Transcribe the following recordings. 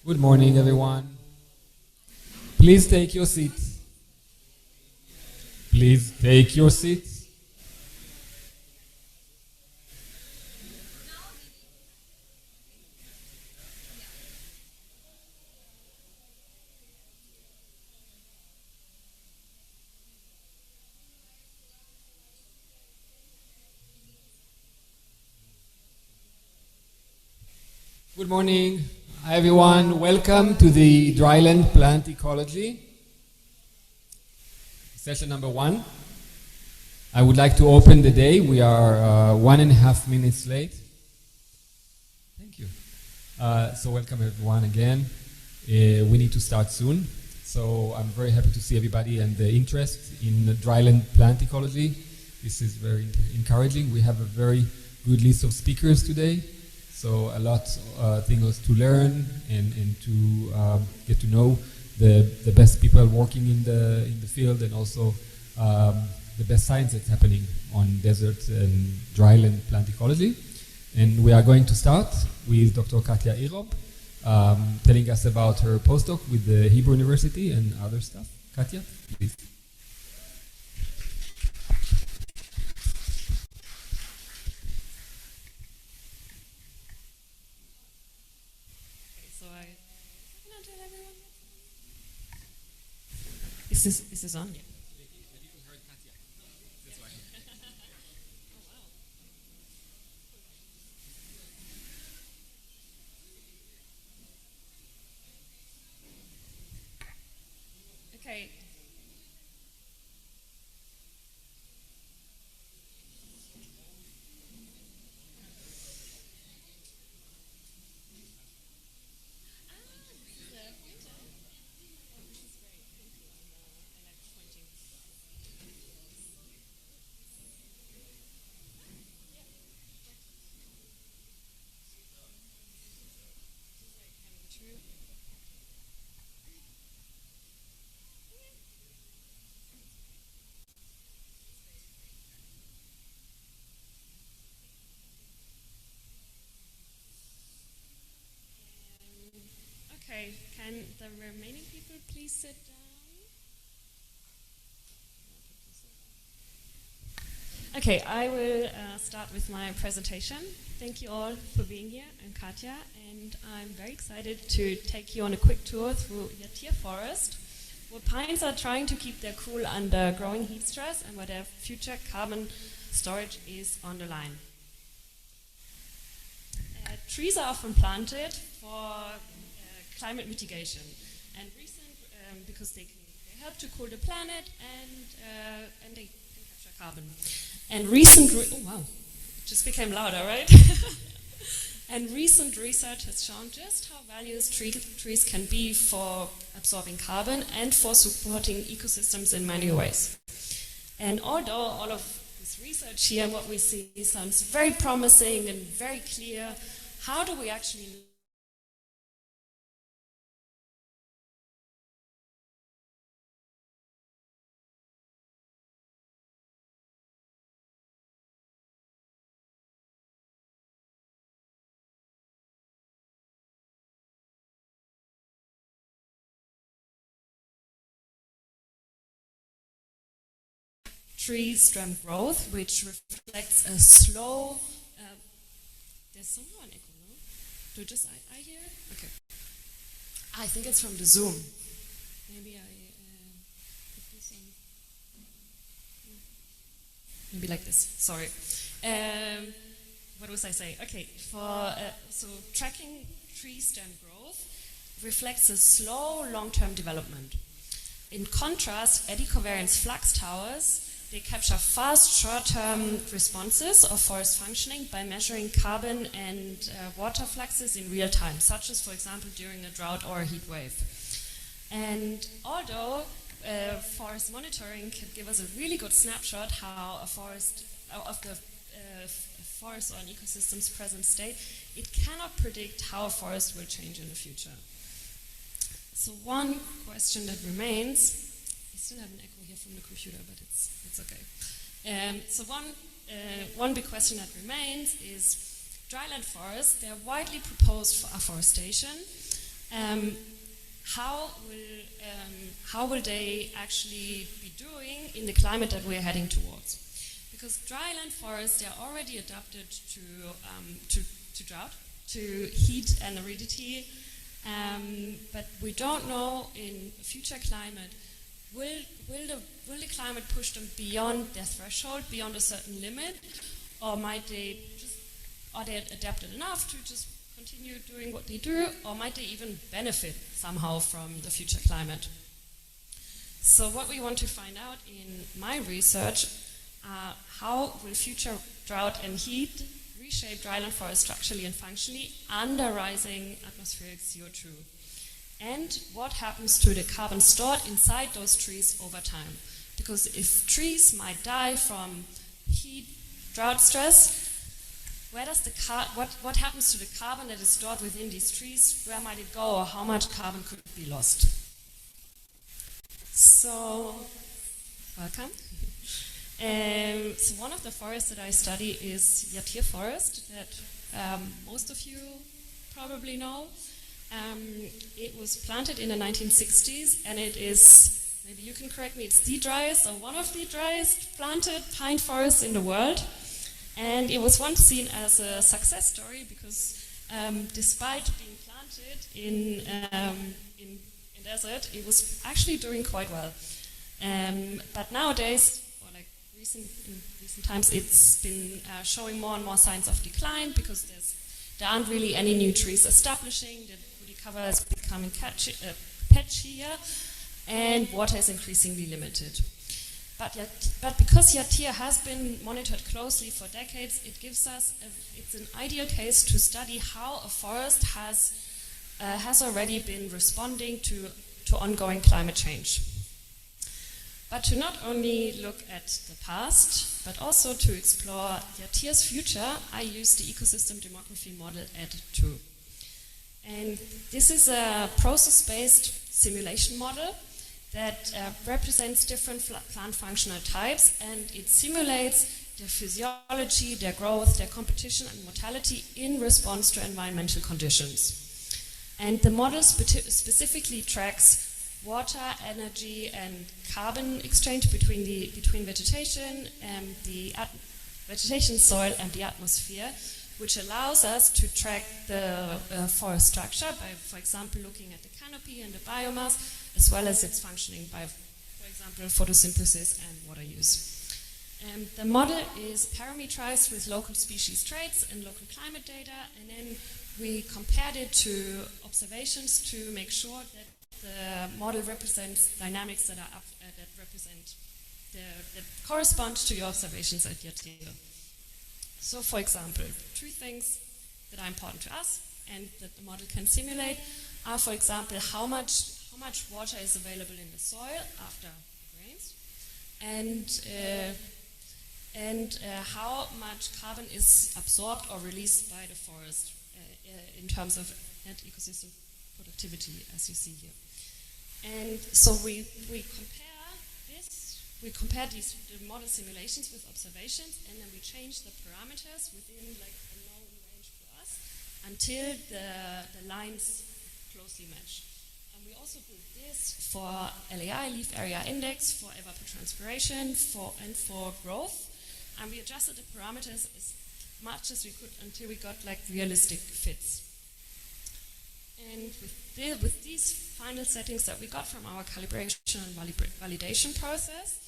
Good morning, everyone. Please take your seats. Please take your seats. Good morning. Hi everyone, welcome to the Dryland Plant Ecology, session number 1. I would like to open the day. We are 1.5 minutes late. Thank you. So welcome everyone again. We need to start soon. So I'm very happy to see everybody and the interest in the Dryland Plant Ecology. This is very encouraging. We have a very good list of speakers today. So a lot of things to learn and to get to know the best people working in the field, and also the best science that's happening on desert and dryland plant ecology. And we are going to start with Dr. Katya Irob, telling us about her postdoc with the Hebrew University and other stuff. Katya, please. Is this on? Yeah. Okay. Okay, can the remaining people please sit down? Okay, I will start with my presentation. Thank you all for being here. I'm Katya, and I'm very excited to take you on a quick tour through Yatir Forest, where pines are trying to keep their cool under growing heat stress and where their future carbon storage is on the line. Trees are often planted for climate mitigation, and because they help to cool the planet and they can capture carbon. And oh wow, it just became louder, right? And recent research has shown just how valuable trees can be for absorbing carbon and for supporting ecosystems in many ways. And although all of this research here, what we see sounds very promising and very clear, how do we actually tree stem growth, which reflects a slow. There's somehow an echo, no? Do just I hear it? Okay. I think it's from the Zoom. Maybe I put this on. Maybe like this. Sorry. What was I saying? Okay. So tracking tree stem growth reflects a slow long-term development. In contrast, eddy covariance flux towers, they capture fast, short-term responses of forest functioning by measuring carbon and water fluxes in real time, such as, for example, during a drought or a heat wave. And although forest monitoring can give us a really good snapshot how of the forest or an ecosystem's present state, it cannot predict how a forest will change in the future. So one question that remains, I still have an echo here from the computer, but it's okay. So one big question that remains is dryland forests. They're widely proposed for afforestation, how will they actually be doing in the climate that we're heading towards? Because dryland forests, they are already adapted to drought, to heat and aridity, but we don't know in a future climate, will the climate push them beyond their threshold, beyond a certain limit, or are they adapted enough to just continue doing what they do, or might they even benefit somehow from the future climate? So what we want to find out in my research, how will future drought and heat reshape dryland forests structurally and functionally under rising atmospheric CO2? And what happens to the carbon stored inside those trees over time? Because if trees might die from heat, drought stress, where does what happens to the carbon that is stored within these trees? Where might it go, or how much carbon could be lost? So, welcome. So one of the forests that I study is Yatir forest, that most of you probably know. It was planted in the 1960s, and it is, maybe you can correct me, it's the driest, or one of the driest planted pine forests in the world. And it was once seen as a success story because despite being planted in desert, it was actually doing quite well. But nowadays, or like in recent times, it's been showing more and more signs of decline because there aren't really any new trees establishing. The woody cover is becoming patchier, and water is increasingly limited. But because Yatir has been monitored closely for decades, it gives us it's an ideal case to study how a forest has already been responding to ongoing climate change. But to not only look at the past, but also to explore Yatir's future, I use the ecosystem demography model ED2. And this is a process-based simulation model that represents different plant functional types, and it simulates their physiology, their growth, their competition and mortality in response to environmental conditions. And the model specifically tracks water, energy and carbon exchange between vegetation, the vegetation, soil and the atmosphere, which allows us to track the forest structure by, for example, looking at the canopy and the biomass, as well as its functioning by, for example, photosynthesis and water use. The model is parameterized with local species traits and local climate data, and then we compared it to observations to make sure that the model represents dynamics that are that correspond to your observations at Yatir. So, for example, two things that are important to us and that the model can simulate are, for example, how much water is available in the soil after it rains, and how much carbon is absorbed or released by the forest in terms of net ecosystem productivity, as you see here. And so we compare the model simulations with observations, and then we change the parameters within like a known range for us until the lines closely match. And we also did this for LAI, leaf area index, for evapotranspiration, and for growth. And we adjusted the parameters as much as we could until we got like realistic fits. And with these final settings that we got from our calibration and validation process,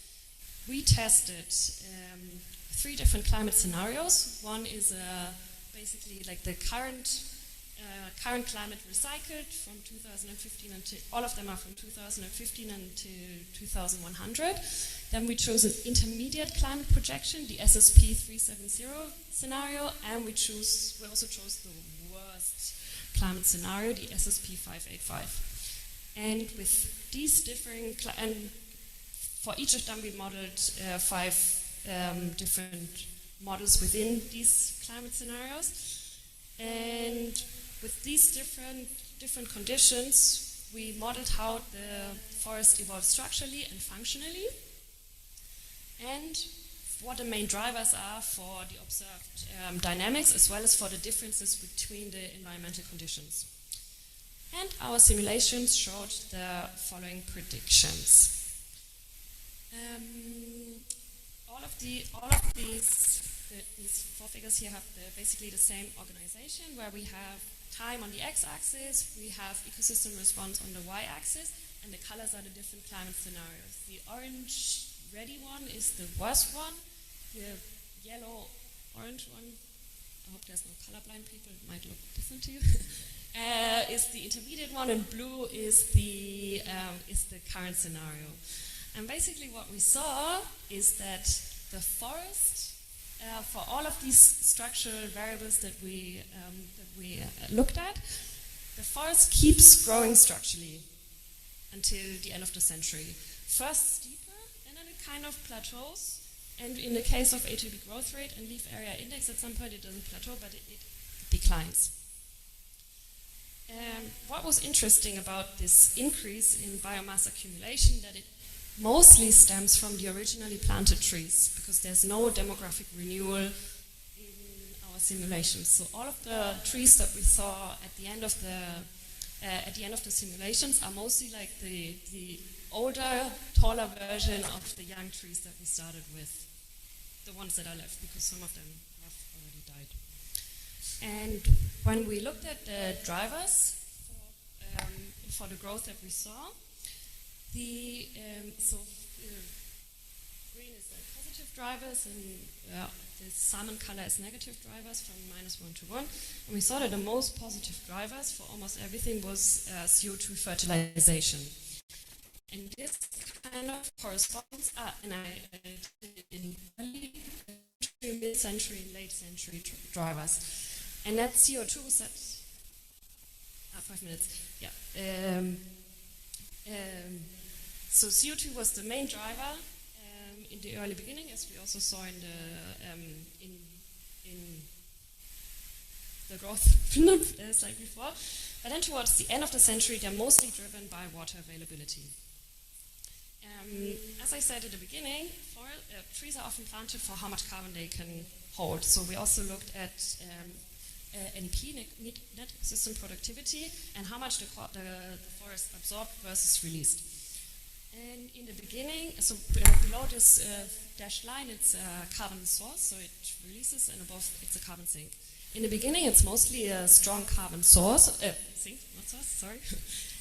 we tested 3 different climate scenarios. One is basically like the current climate recycled from 2015 until, all of them are from 2015 until 2100. Then we chose an intermediate climate projection, the SSP 370 scenario, and we also chose the worst climate scenario, the SSP 585. And with these different, and for each of them we modeled 5 different models within these climate scenarios. And with these different conditions, we modeled how the forest evolves structurally and functionally, and what the main drivers are for the observed dynamics, as well as for the differences between the environmental conditions. And our simulations showed the following predictions. All of these four figures here have basically the same organization, where we have time on the x-axis, we have ecosystem response on the y-axis, and the colors are the different climate scenarios. The orange ready one is the worst one, the yellow-orange one, I hope there's no colorblind people, it might look different to you, is the intermediate one, and blue is the current scenario. And basically what we saw is that the forest, for all of these structural variables that we looked at, the forest keeps growing structurally until the end of the century. First steeper, and then it kind of plateaus. And in the case of ATB growth rate and leaf area index, at some point it doesn't plateau, but it declines. What was interesting about this increase in biomass accumulation, that it mostly stems from the originally planted trees, because there's no demographic renewal in our simulations. So all of the trees that we saw at the end of the simulations are mostly like the older, taller version of the young trees that we started with, the ones that are left, because some of them have already died. And when we looked at the drivers for the growth that we saw, green is the positive drivers, and the salmon color is negative drivers from -1 to 1. And we saw that the most positive drivers for almost everything was CO2 fertilization. And this kind of corresponds, in early mid-century, late century drivers. And that CO2 was at 5 minutes. Yeah. So CO2 was the main driver in the early beginning, as we also saw in the growth slide before. But then towards the end of the century, they're mostly driven by water availability. As I said at the beginning, trees are often planted for how much carbon they can hold. So we also looked at NEP, net system productivity, and how much the forest absorbed versus released. And in the beginning, so below this dashed line, it's a carbon source, so it releases, and above it's a carbon sink. In the beginning, it's mostly a strong carbon sink, not source, sorry.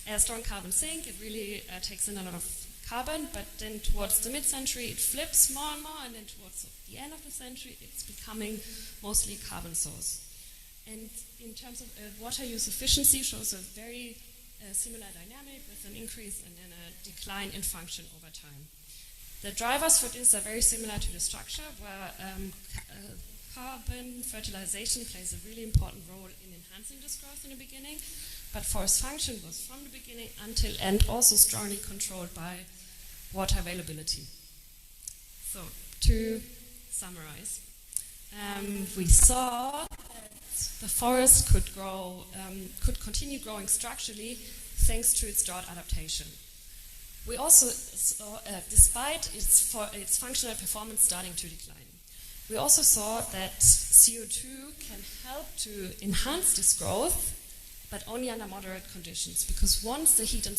A strong carbon sink, it really takes in a lot of carbon, but then towards the mid-century, it flips more and more, and then towards the end of the century, it's becoming mostly carbon source. And in terms of water use efficiency, shows a very similar dynamic with an increase and then a decline in function over time. The drivers for this are very similar to the structure, where carbon fertilization plays a really important role in enhancing this growth in the beginning, but forest function was from the beginning until end also strongly controlled by water availability. So, to summarize, we saw that the forest could continue growing structurally thanks to its drought adaptation. We also saw, despite its functional performance starting to decline, we also saw that CO2 can help to enhance this growth, but only under moderate conditions, because once the heat and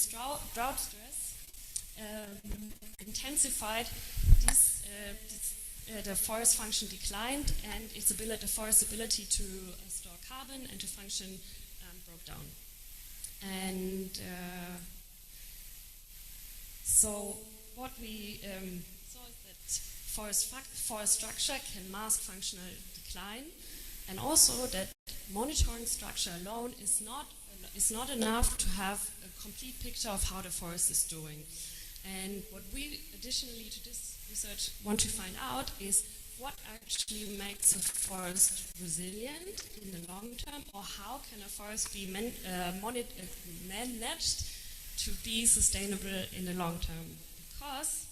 drought stress intensified, the forest function declined, and the forest's ability to store carbon and to function broke down. And so what we saw is that forest structure can mask functional decline, and also that monitoring structure alone is not enough to have a complete picture of how the forest is doing. And what we additionally to this research want to find out is what actually makes a forest resilient in the long term, or how can a forest be managed to be sustainable in the long term. Because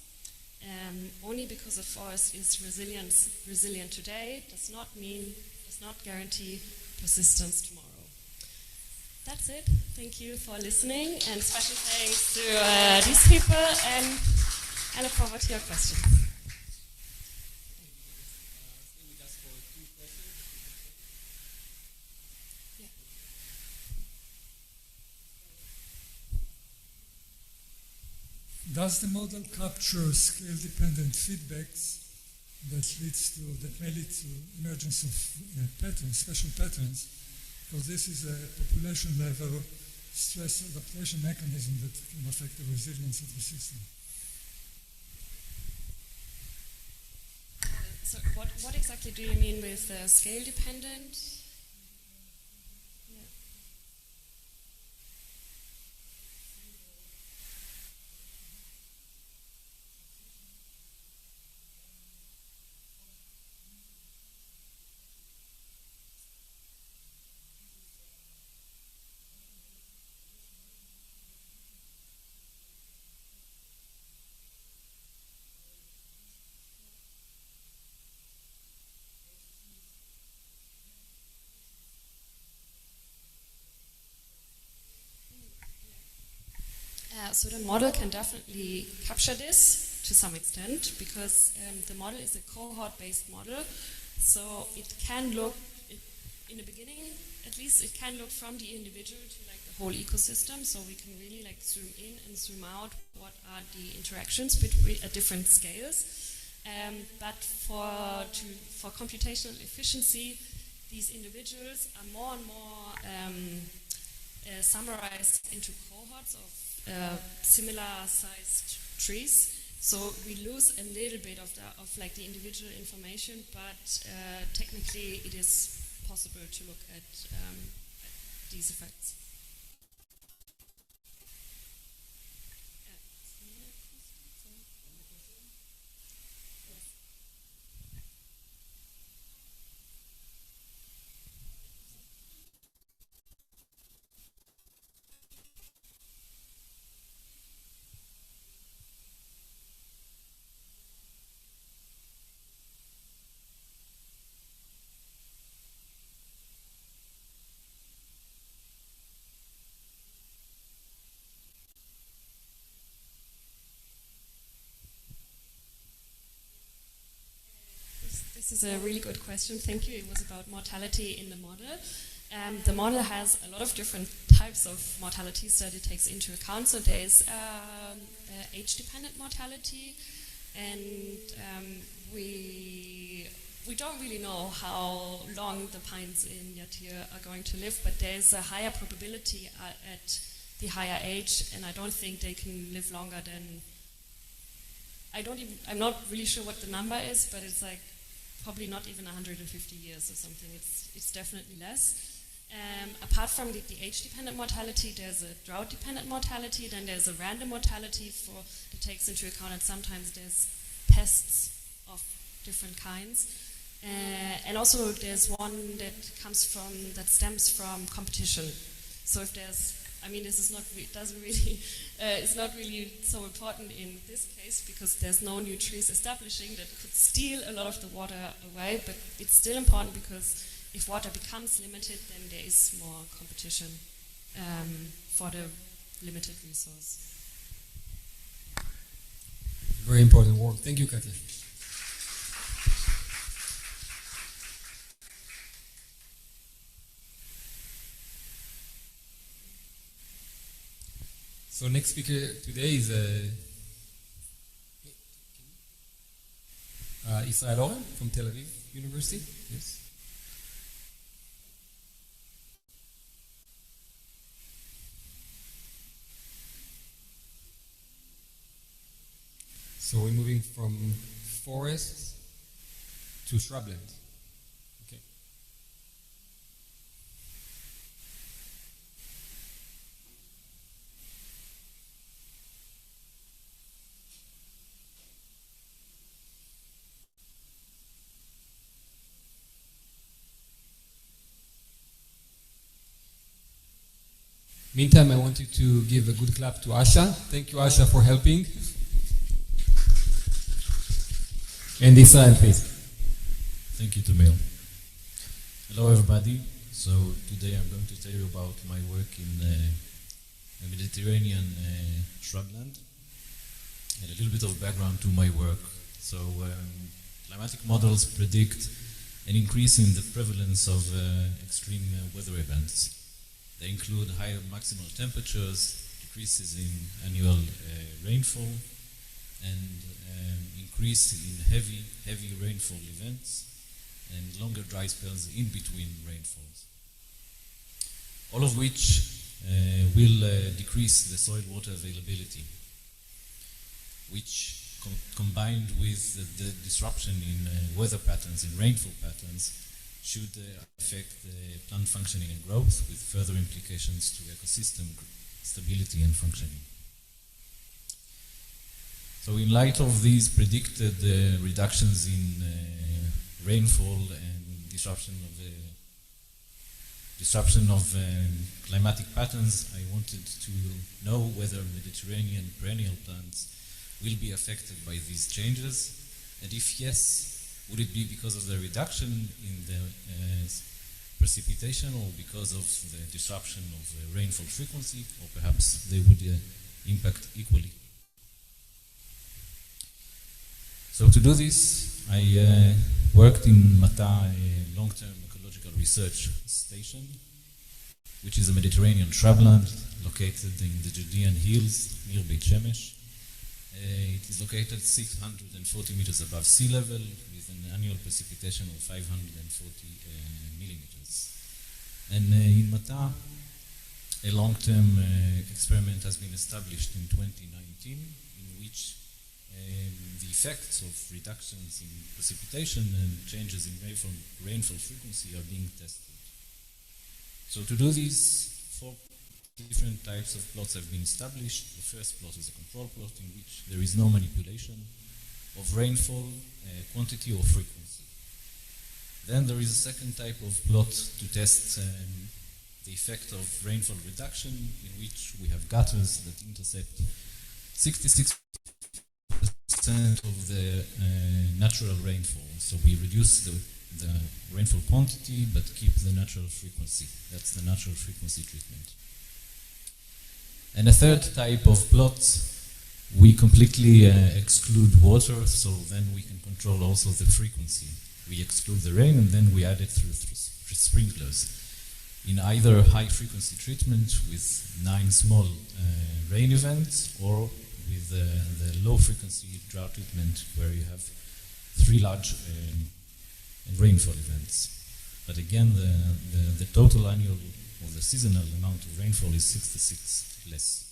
only because a forest is resilient today does not guarantee persistence tomorrow. That's it. Thank you for listening, and special thanks to these people, and I look forward to your questions. Does the model capture scale-dependent feedbacks that may lead to emergence of patterns, special patterns? Because this is a population-level stress adaptation mechanism that can affect the resilience of the system. So what exactly do you mean with scale-dependent? So the model can definitely capture this to some extent because the model is a cohort-based model. So it can look, in the beginning at least, it can look from the individual to like the whole ecosystem. So we can really like zoom in and zoom out what are the interactions between at different scales. But for computational efficiency, these individuals are more and more summarized into cohorts of similar-sized trees, so we lose a little bit of the individual information, but technically it is possible to look at these effects. This is a really good question. Thank you. It was about mortality in the model. The model has a lot of different types of mortalities that it takes into account. So there's age-dependent mortality, and we don't really know how long the pines in Yatir are going to live, but there's a higher probability at the higher age, and I don't think they can live longer than. I'm not really sure what the number is, but it's like probably not even 150 years or something. It's definitely less. Apart from the age-dependent mortality, there's a drought-dependent mortality, then there's a random mortality that takes into account that sometimes there's pests of different kinds. And also there's one that stems from competition. So if there's, this is not, it doesn't really, it's not really so important in this case because there's no new trees establishing that could steal a lot of the water away, but it's still important because if water becomes limited, then there is more competition for the limited resource. Very important work. Thank you, Katya. So next speaker today is Israel Oren from Tel Aviv University. Yes. So we're moving from forest to shrubland. Okay. Meantime, I want you to give a good clap to Asha. Thank you, Asha, for helping. And Israel, please. Thank you, Tamil. Hello, everybody. So today I'm going to tell you about my work in the Mediterranean shrubland and a little bit of background to my work. So climatic models predict an increase in the prevalence of extreme weather events. They include higher maximal temperatures, decreases in annual rainfall and increase in heavy rainfall events and longer dry spells in between rainfalls. All of which will decrease the soil water availability, which combined with the disruption in weather patterns, in rainfall patterns, should affect the plant functioning and growth, with further implications to ecosystem stability and functioning. So in light of these predicted reductions in rainfall and disruption of climatic patterns, I wanted to know whether Mediterranean perennial plants will be affected by these changes, and if yes, would it be because of the reduction in the precipitation or because of the disruption of the rainfall frequency, or perhaps they would impact equally? So to do this, I worked in Mata, a long-term ecological research station, which is a Mediterranean shrubland located in the Judean hills near Beit Shemesh. It is located 640 meters above sea level with an annual precipitation of 540 millimeters. And in Mata, a long-term experiment has been established in 2019 in which the effects of reductions in precipitation and changes in rainfall frequency are being tested. So to do this, 4 different types of plots have been established. The first plot is a control plot in which there is no manipulation of rainfall, quantity or frequency. Then there is a second type of plot to test the effect of rainfall reduction, in which we have gutters that intercept 66% of the natural rainfall. So we reduce the rainfall quantity but keep the natural frequency. That's the natural frequency treatment. And a third type of plot, we completely exclude water, so then we can control also the frequency. We exclude the rain and then we add it through sprinklers. In either high frequency treatment with 9 small rain events, or with the low frequency drought treatment where you have 3 large rainfall events. But again, the total annual or the seasonal amount of rainfall is 66 less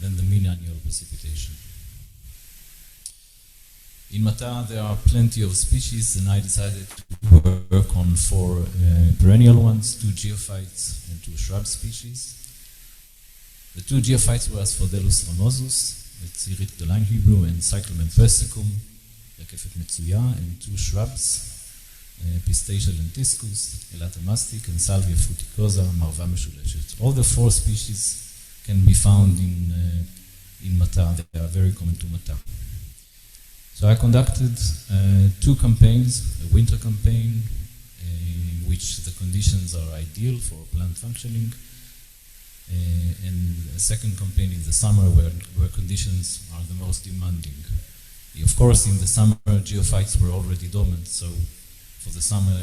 than the mean annual precipitation. In Mata, there are plenty of species, and I decided to work on 4 perennial ones, 2 geophytes and 2 shrub species. The 2 geophytes were Asphodelus ramosus, Tsirit gdola in Hebrew, and Cyclamen persicum, Rekefet metzuya, and 2 shrubs, Pistacia lentiscus, Elata mastic, and Salvia fruticosa, Marva meshuleshet. All the 4 species can be found in Mata. They are very common to Mata. So I conducted 2 campaigns, a winter campaign in which the conditions are ideal for plant functioning, and a second campaign in the summer where conditions are the most demanding. Of course, in the summer, geophytes were already dormant, so for the summer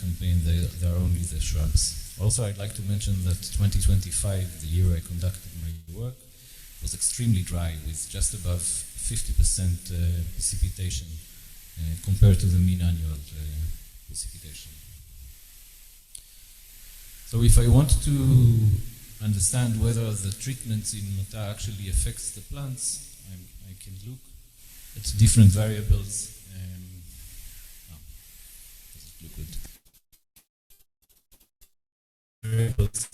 campaign, there are only the shrubs. Also, I'd like to mention that 2025, the year I conducted my work, was extremely dry with just above 50% precipitation compared to the mean annual precipitation. So if I want to understand whether the treatments in Mata actually affects the plants, I can look at different variables. Does it look good? Variables.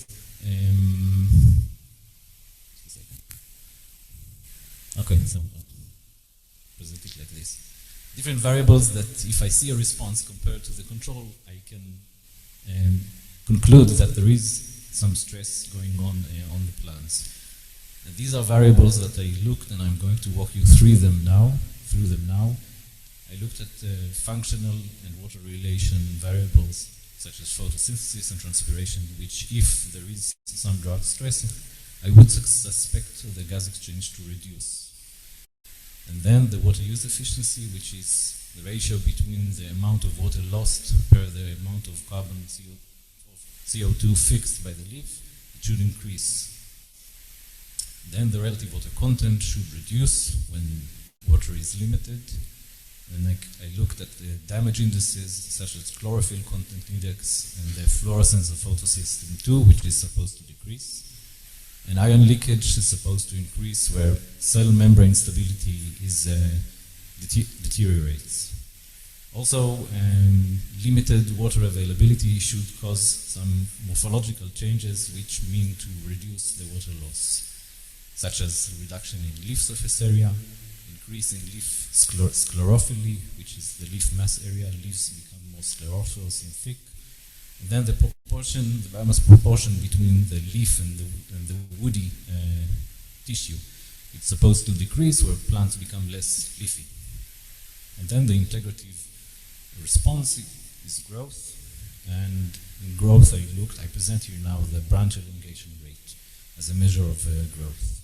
Okay, so present it like this. Different variables that, if I see a response compared to the control, I can conclude that there is some stress going on the plants. And these are variables that I looked, and I'm going to walk you through them now. I looked at functional and water relation variables such as photosynthesis and transpiration, which, if there is some drought stress, I would suspect the gas exchange to reduce. And then the water use efficiency, which is the ratio between the amount of water lost per the amount of carbon CO2 fixed by the leaf, it should increase. Then the relative water content should reduce when water is limited. And I looked at the damage indices such as chlorophyll content index and the fluorescence of photosystem 2, which is supposed to decrease. And ion leakage is supposed to increase where cell membrane stability is deteriorates. Also, limited water availability should cause some morphological changes which mean to reduce the water loss, such as reduction in leaf surface area, increase in leaf sclerophyll, which is the leaf mass area. Leaves become more sclerophilous and thick. And then the biomass proportion between the leaf and the woody tissue, it's supposed to decrease where plants become less leafy. And then the integrative response is growth. And in growth, I present you now the branch elongation rate as a measure of growth.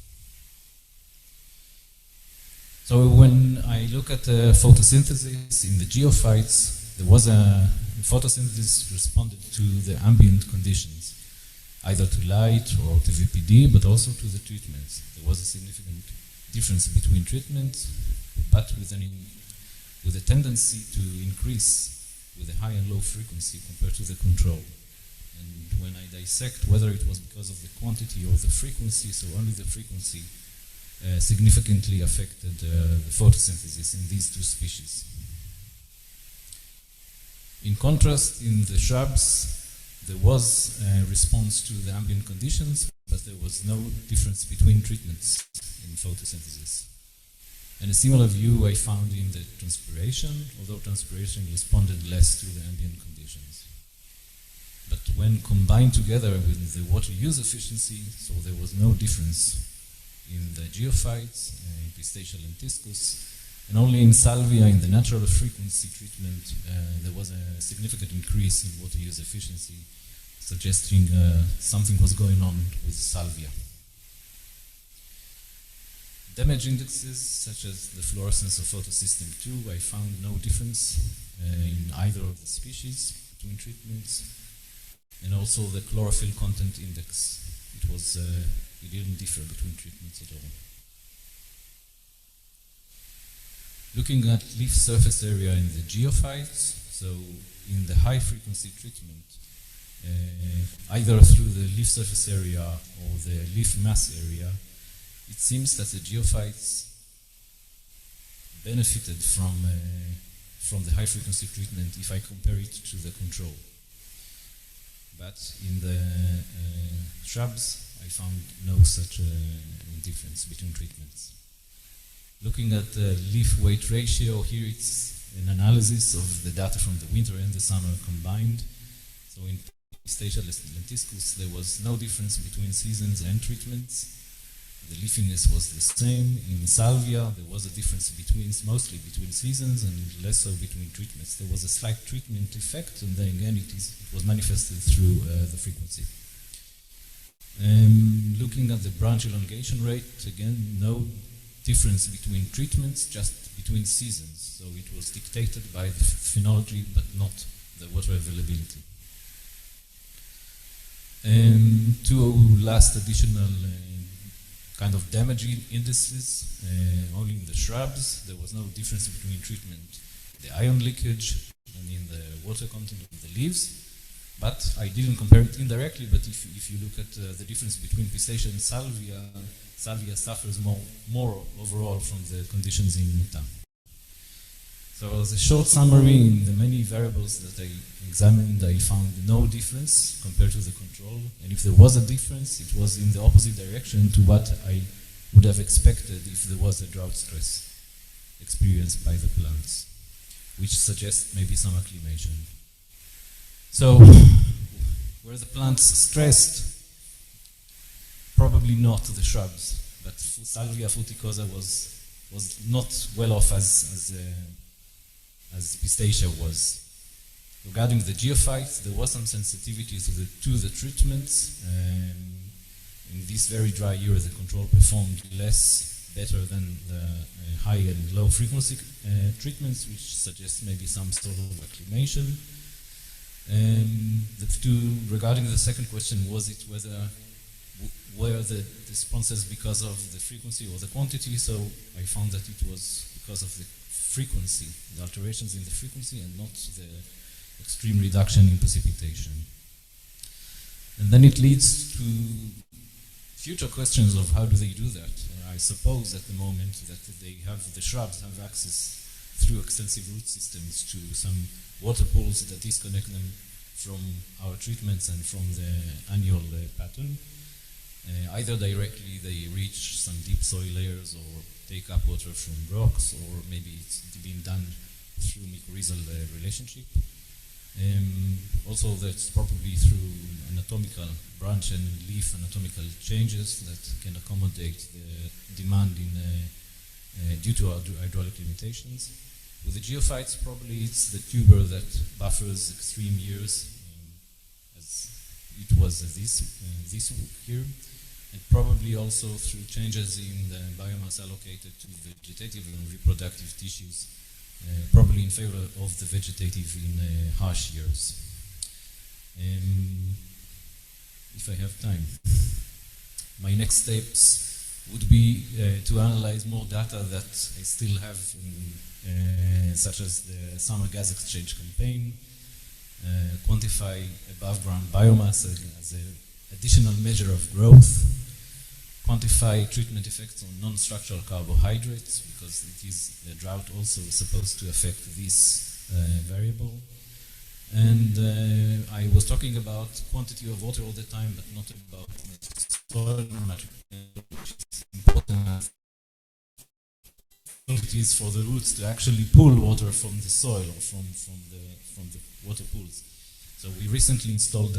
So when I look at photosynthesis in the geophytes, there was a photosynthesis responded to the ambient conditions, either to light or to VPD, but also to the treatments. There was a significant difference between treatments, but with a tendency to increase with a high and low frequency compared to the control. And when I dissect whether it was because of the quantity or the frequency, so only the frequency significantly affected the photosynthesis in these two species. In contrast, in the shrubs, there was a response to the ambient conditions, but there was no difference between treatments in photosynthesis. And a similar view I found in the transpiration, although transpiration responded less to the ambient conditions. But when combined together with the water use efficiency, so there was no difference in the geophytes, in Pistacia lentiscus, and only in salvia, in the natural frequency treatment, there was a significant increase in water use efficiency, suggesting something was going on with salvia. Damage indexes, such as the fluorescence of photosystem 2, I found no difference in either of the species between treatments, and also the chlorophyll content index. It didn't differ between treatments at all. Looking at leaf surface area in the geophytes, so in the high frequency treatment, either through the leaf surface area or the leaf mass area, it seems that the geophytes benefited from the high frequency treatment if I compare it to the control. But in the shrubs, I found no such difference between treatments. Looking at the leaf weight ratio, here it's an analysis of the data from the winter and the summer combined. So in Pistacia lentiscus, there was no difference between seasons and treatments. The leafiness was the same. In salvia, there was a difference mostly between seasons and less so between treatments. There was a slight treatment effect, and then again it was manifested through the frequency. Looking at the branch elongation rate, again, no difference between treatments, just between seasons. So it was dictated by the phenology, but not the water availability. Two last additional kind of damage indices, only in the shrubs, there was no difference between treatment, the ion leakage, and in the water content of the leaves. But I didn't compare it indirectly, but if you look at the difference between Pistacia and salvia, salvia suffers more overall from the conditions in Muta. So as a short summary, in the many variables that I examined, I found no difference compared to the control. And if there was a difference, it was in the opposite direction to what I would have expected if there was a drought stress experienced by the plants, which suggests maybe some acclimation. So, were the plants stressed? Probably not the shrubs, but Salvia fruticosa was not well off as Pistacia was. Regarding the geophytes, there was some sensitivity to the treatments. In this very dry year, the control performed better than the high and low frequency treatments, which suggests maybe some sort of acclimation. Regarding the second question, was it whether were the responses because of the frequency or the quantity, so I found that it was because of the frequency, the alterations in the frequency, and not the extreme reduction in precipitation. And then it leads to future questions of how do they do that. I suppose at the moment that the shrubs have access through extensive root systems to some water pools that disconnect them from our treatments and from the annual pattern. Either directly they reach some deep soil layers or take up water from rocks, or maybe it's being done through mycorrhizal relationship. Also, that's probably through anatomical branch and leaf anatomical changes that can accommodate the demand due to our hydraulic limitations. With the geophytes, probably it's the tuber that buffers extreme years, as it was this here, and probably also through changes in the biomass allocated to vegetative and reproductive tissues, probably in favor of the vegetative in harsh years. If I have time, my next steps would be to analyze more data that I still have, such as the summer gas exchange campaign, quantify above ground biomass as an additional measure of growth, quantify treatment effects on non-structural carbohydrates, because it is the drought also supposed to affect this variable. And I was talking about quantity of water all the time, but not about soil material, which is important. It is for the roots to actually pull water from the soil or from the water pools. So we recently installed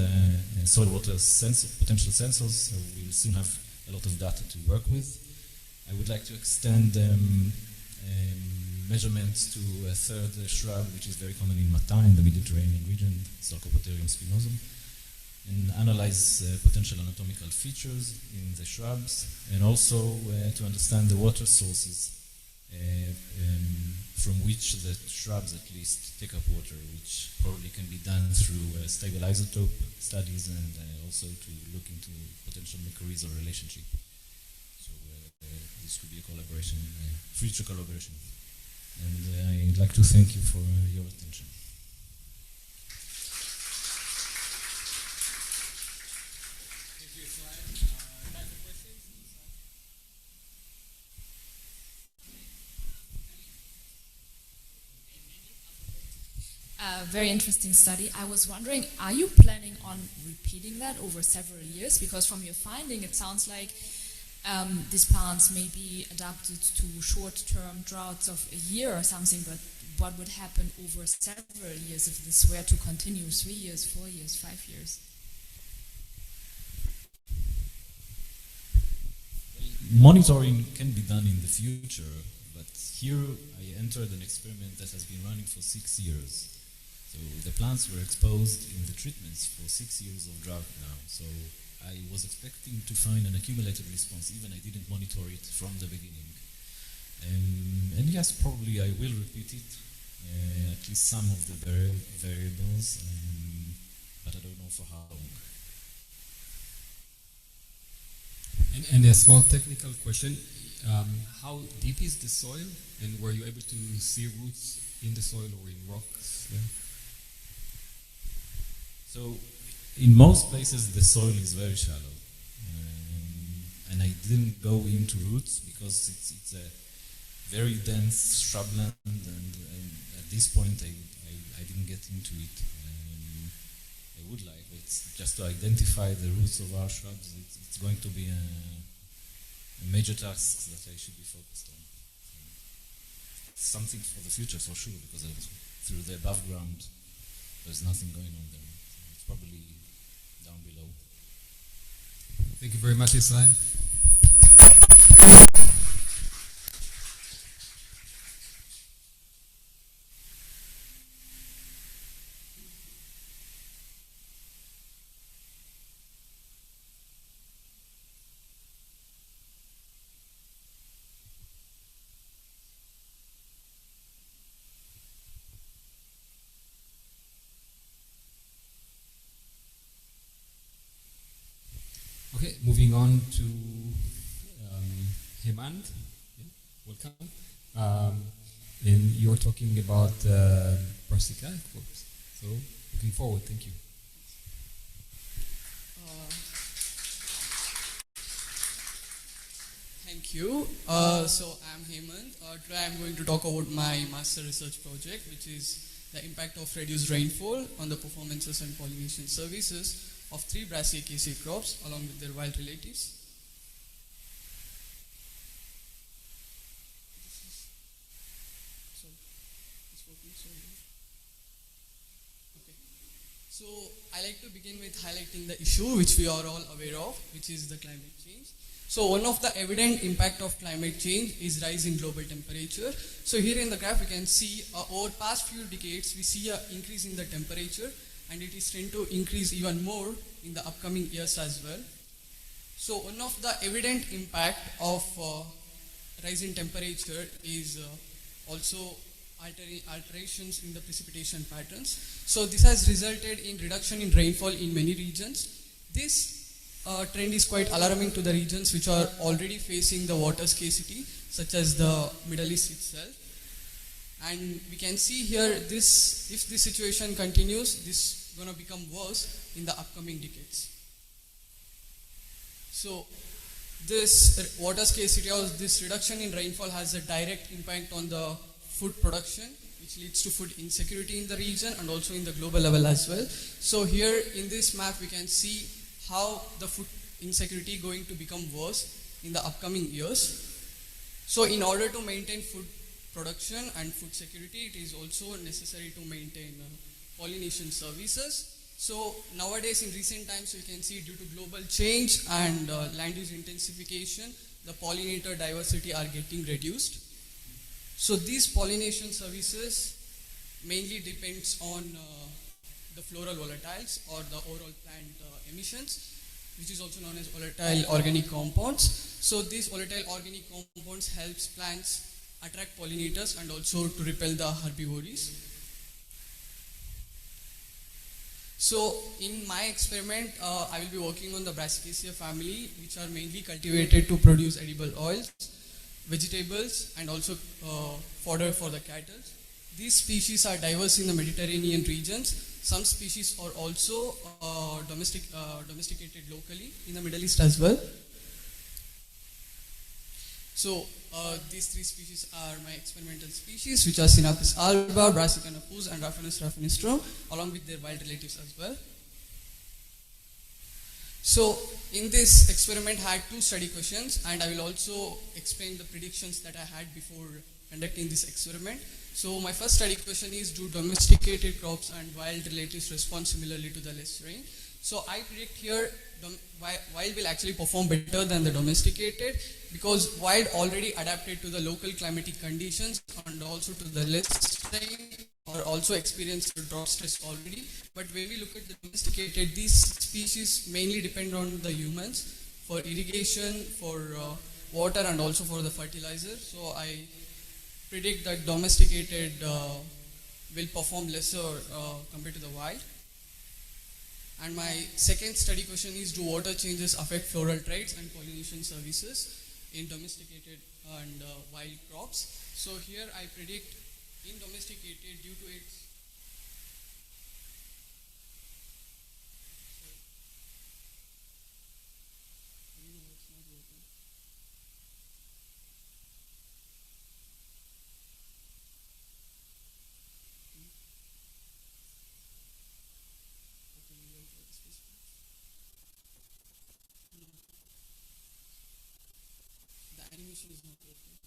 soil water potential sensors, so we'll soon have a lot of data to work with. I would like to extend measurements to a third shrub, which is very common in Mata, in the Mediterranean region, Sarcopoterium spinosum, and analyze potential anatomical features in the shrubs, and also to understand the water sources from which the shrubs at least take up water, which probably can be done through stable isotope studies, and also to look into potential mycorrhizal relationship. So this could be a collaboration, future collaboration. And I'd like to thank you for your attention. Thank you, Time for questions? Very interesting study. I was wondering, are you planning on repeating that over several years? Because from your finding, it sounds like these plants may be adapted to short-term droughts of a year or something, but what would happen over several years if this were to continue 3 years, 4 years, 5 years? Monitoring can be done in the future, but here I entered an experiment that has been running for 6 years. So the plants were exposed in the treatments for 6 years of drought now. So I was expecting to find an accumulated response, even I didn't monitor it from the beginning. And yes, probably I will repeat it, at least some of the variables, but I don't know for how long. And a small technical question, how deep is the soil, and were you able to see roots in the soil or in rocks? Yeah. So in most places the soil is very shallow, and I didn't go into roots because it's a very dense shrubland, and at this point I didn't get into it. I would like, but it's just to identify the roots of our shrubs. It's going to be a major task that I should be focused on. Something for the future for sure, because through the above ground there's nothing going on there. So it's probably down below. Thank you very much, Israel. Okay, moving on to Hemant. Yeah, welcome. And you're talking about brassica crops. So, looking forward. Thank you. Thank you. So I'm Hemant. Today I'm going to talk about my master research project, which is the impact of reduced rainfall on the performances and pollination services of three Brassicaceae crops along with their wild relatives. So, it's working, so okay. So I like to begin with highlighting the issue which we are all aware of, which is the climate change. So one of the evident impact of climate change is rise in global temperature. So here in the graph we can see over past few decades we see an increase in the temperature, and it is tend to increase even more in the upcoming years as well. So one of the evident impact of rise in temperature is also alterations in the precipitation patterns. So this has resulted in reduction in rainfall in many regions. This trend is quite alarming to the regions which are already facing the water scarcity, such as the Middle East itself. And we can see here this, if this situation continues, this is going to become worse in the upcoming decades. So this water scarcity or this reduction in rainfall has a direct impact on the food production, which leads to food insecurity in the region and also in the global level as well. So here in this map we can see how the food insecurity going to become worse in the upcoming years. So in order to maintain food production and food security, it is also necessary to maintain pollination services. So nowadays in recent times we can see due to global change and land use intensification, the pollinator diversity are getting reduced. So these pollination services mainly depends on the floral volatiles or the overall plant emissions, which is also known as volatile organic compounds. So these volatile organic compounds helps plants attract pollinators and also to repel the herbivores. So in my experiment, I will be working on the Brassicaceae family, which are mainly cultivated to produce edible oils, vegetables, and also fodder for the cattle. These species are diverse in the Mediterranean regions. Some species are also domesticated locally in the Middle East as well. So these three species are my experimental species, which are Sinapis alba, Brassica napus, and Raphanus raffinistrum, along with their wild relatives as well. So in this experiment I had two study questions, and I will also explain the predictions that I had before conducting this experiment. So my first study question is, do domesticated crops and wild relatives respond similarly to the less rain? So I predict here wild will actually perform better than the domesticated, because wild already adapted to the local climatic conditions and also to the less rain, or also experienced drought stress already. But when we look at the domesticated, these species mainly depend on the humans for irrigation, for water, and also for the fertilizer. So I predict that domesticated will perform lesser compared to the wild. And my second study question is, do water changes affect floral traits and pollination services in domesticated and wild crops? So here I predict in domesticated, due to its the animation is not working.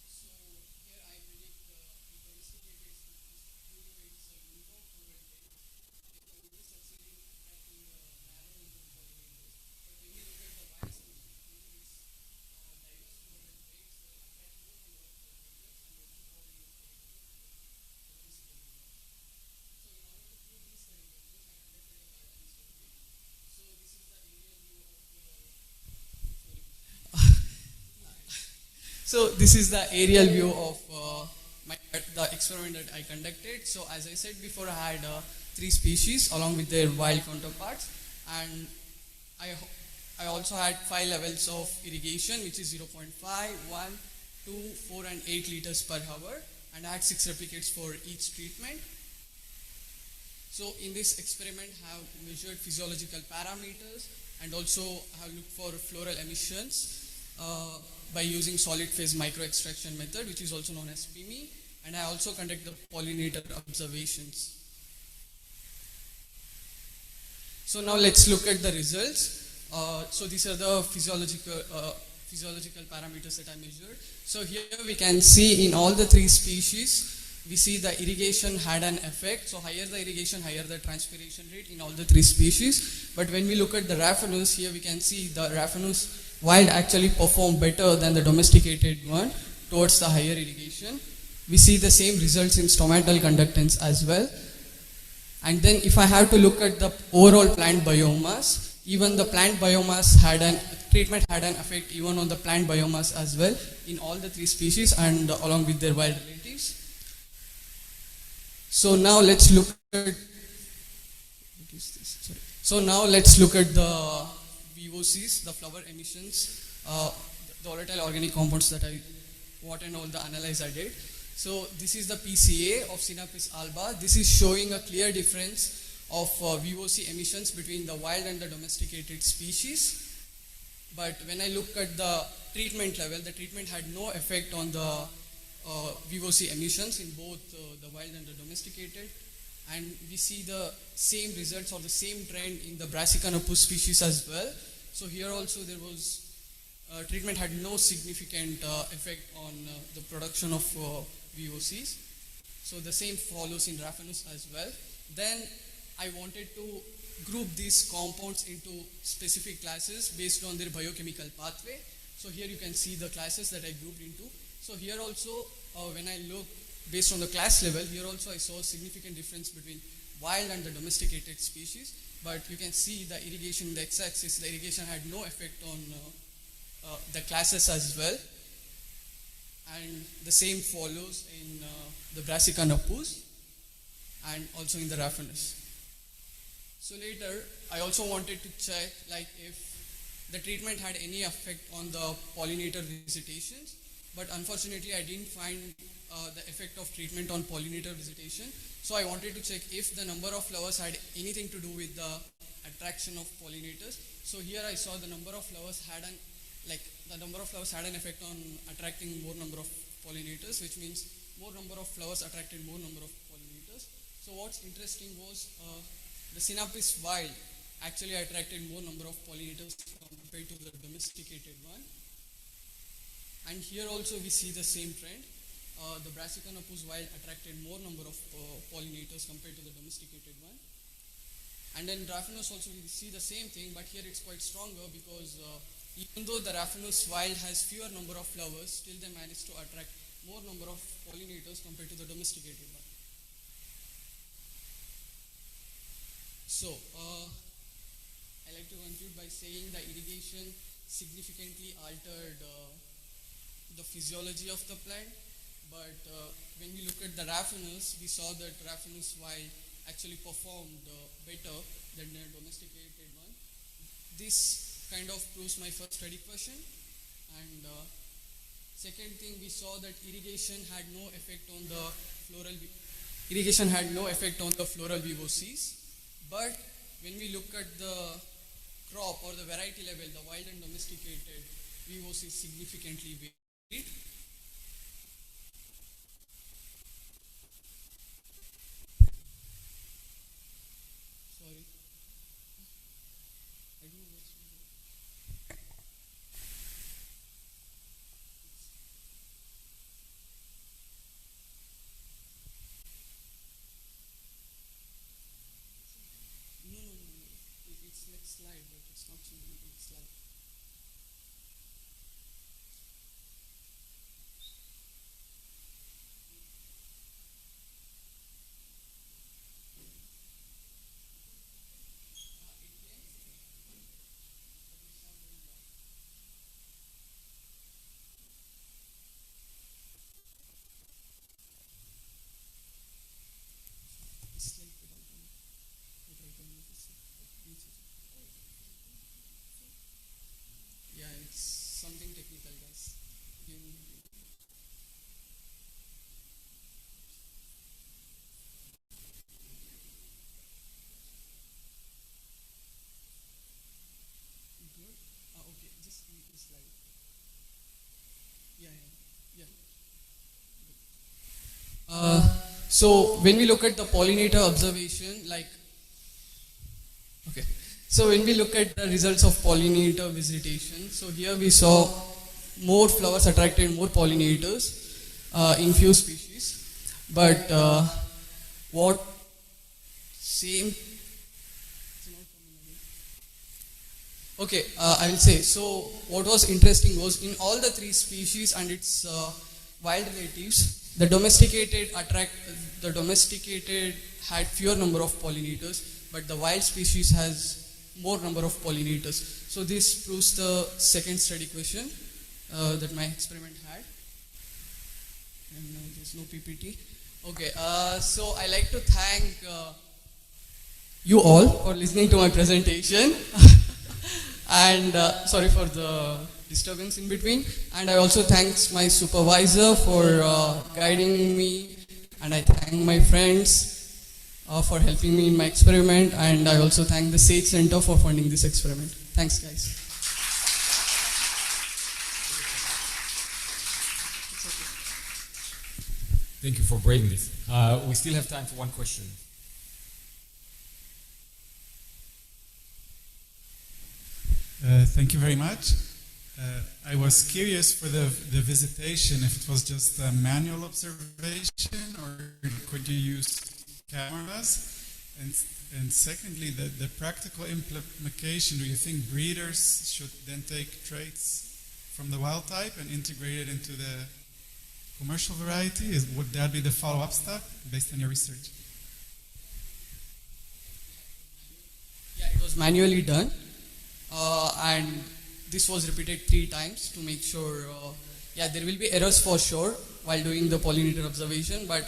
So here I predict the domesticated species So this is the aerial view of the experiment that I conducted. So as I said before, I had 3 species along with their wild counterparts, and I also had 5 levels of irrigation, which is 0.5, 1, 2, 4 and 8 liters per hour, and I had 6 replicates for each treatment. So in this experiment, I have measured physiological parameters and also have looked for floral emissions by using solid phase micro-extraction method, which is also known as PME, and I also conduct the pollinator observations. So now let's look at the results. So these are the physiological parameters that I measured. So here we can see in all the 3 species, we see the irrigation had an effect. So higher the irrigation, higher the transpiration rate in all the 3 species. But when we look at the Raphanus, here we can see the Raphanus wild actually performed better than the domesticated one towards the higher irrigation. We see the same results in stomatal conductance as well. And then if I have to look at the overall plant biomass, even the plant biomass treatment had an effect even on the plant biomass as well in all the 3 species and along with their wild relatives. So now let's look at the VOCs, the flower emissions, the volatile organic compounds that what and all the analyze I did. So this is the PCA of Sinapis alba. This is showing a clear difference of VOC emissions between the wild and the domesticated species. But when I look at the treatment level, the treatment had no effect on the VOC emissions in both the wild and the domesticated. And we see the same results or the same trend in the Brassicanopus species as well. So here also there was treatment had no significant effect on the production of VOCs. So the same follows in Raphanus as well. Then I wanted to group these compounds into specific classes based on their biochemical pathway. So here you can see the classes that I grouped into. So here also when I look based on the class level, here also I saw a significant difference between wild and the domesticated species. But you can see the irrigation in the x-axis, the irrigation had no effect on the classes as well. And the same follows in the Brassicanopus and also in the Raphanus. So later, I also wanted to check like if the treatment had any effect on the pollinator visitations, but unfortunately I didn't find the effect of treatment on pollinator visitation. So I wanted to check if the number of flowers had anything to do with the attraction of pollinators. So here I saw the number of flowers had an effect on attracting more number of pollinators, which means more number of flowers attracted more number of pollinators. So what's interesting was the Sinapis wild actually attracted more number of pollinators compared to the domesticated one. And here also we see the same trend. The Brassicanopus wild attracted more number of pollinators compared to the domesticated one. And then Raphanus also we see the same thing, but here it's quite stronger because even though the Raphanus wild has fewer number of flowers, still they manage to attract more number of pollinators compared to the domesticated one. So, I like to conclude by saying the irrigation significantly altered the physiology of the plant, but when we look at the Raphanus, we saw that Raphanus wild actually performed better than the domesticated one. This kind of proves my first study question. And second thing, we saw that irrigation had no effect on the floral VOCs. But when we look at the crop or the variety level, the wild and domesticated VOCs significantly varied. Sorry. I don't know what's it's next slide, but it's not showing the next slide. So when we look at the pollinator observation, so when we look at the results of pollinator visitation, so here we saw more flowers attracted more pollinators in few species, but what same okay, I will say, so what was interesting was in all the three species and its wild relatives, the domesticated had fewer number of pollinators, but the wild species has more number of pollinators. So this proves the second study question that my experiment had. And there's no PPT. Okay, so I like to thank you all for listening to my presentation. And sorry for the disturbance in between. And I also thank my supervisor for guiding me, and I thank my friends for helping me in my experiment, and I also thank the SAGE Center for funding this experiment. Thanks, guys. Thank you for bringing this. We still have time for one question. Thank you very much. I was curious for the visitation, if it was just a manual observation or could you use cameras? And secondly, the practical implication, do you think breeders should then take traits from the wild type and integrate it into the commercial variety? Would that be the follow-up step based on your research? Yeah, it was manually done. And this was repeated 3 times to make sure, there will be errors for sure while doing the pollinator observation, but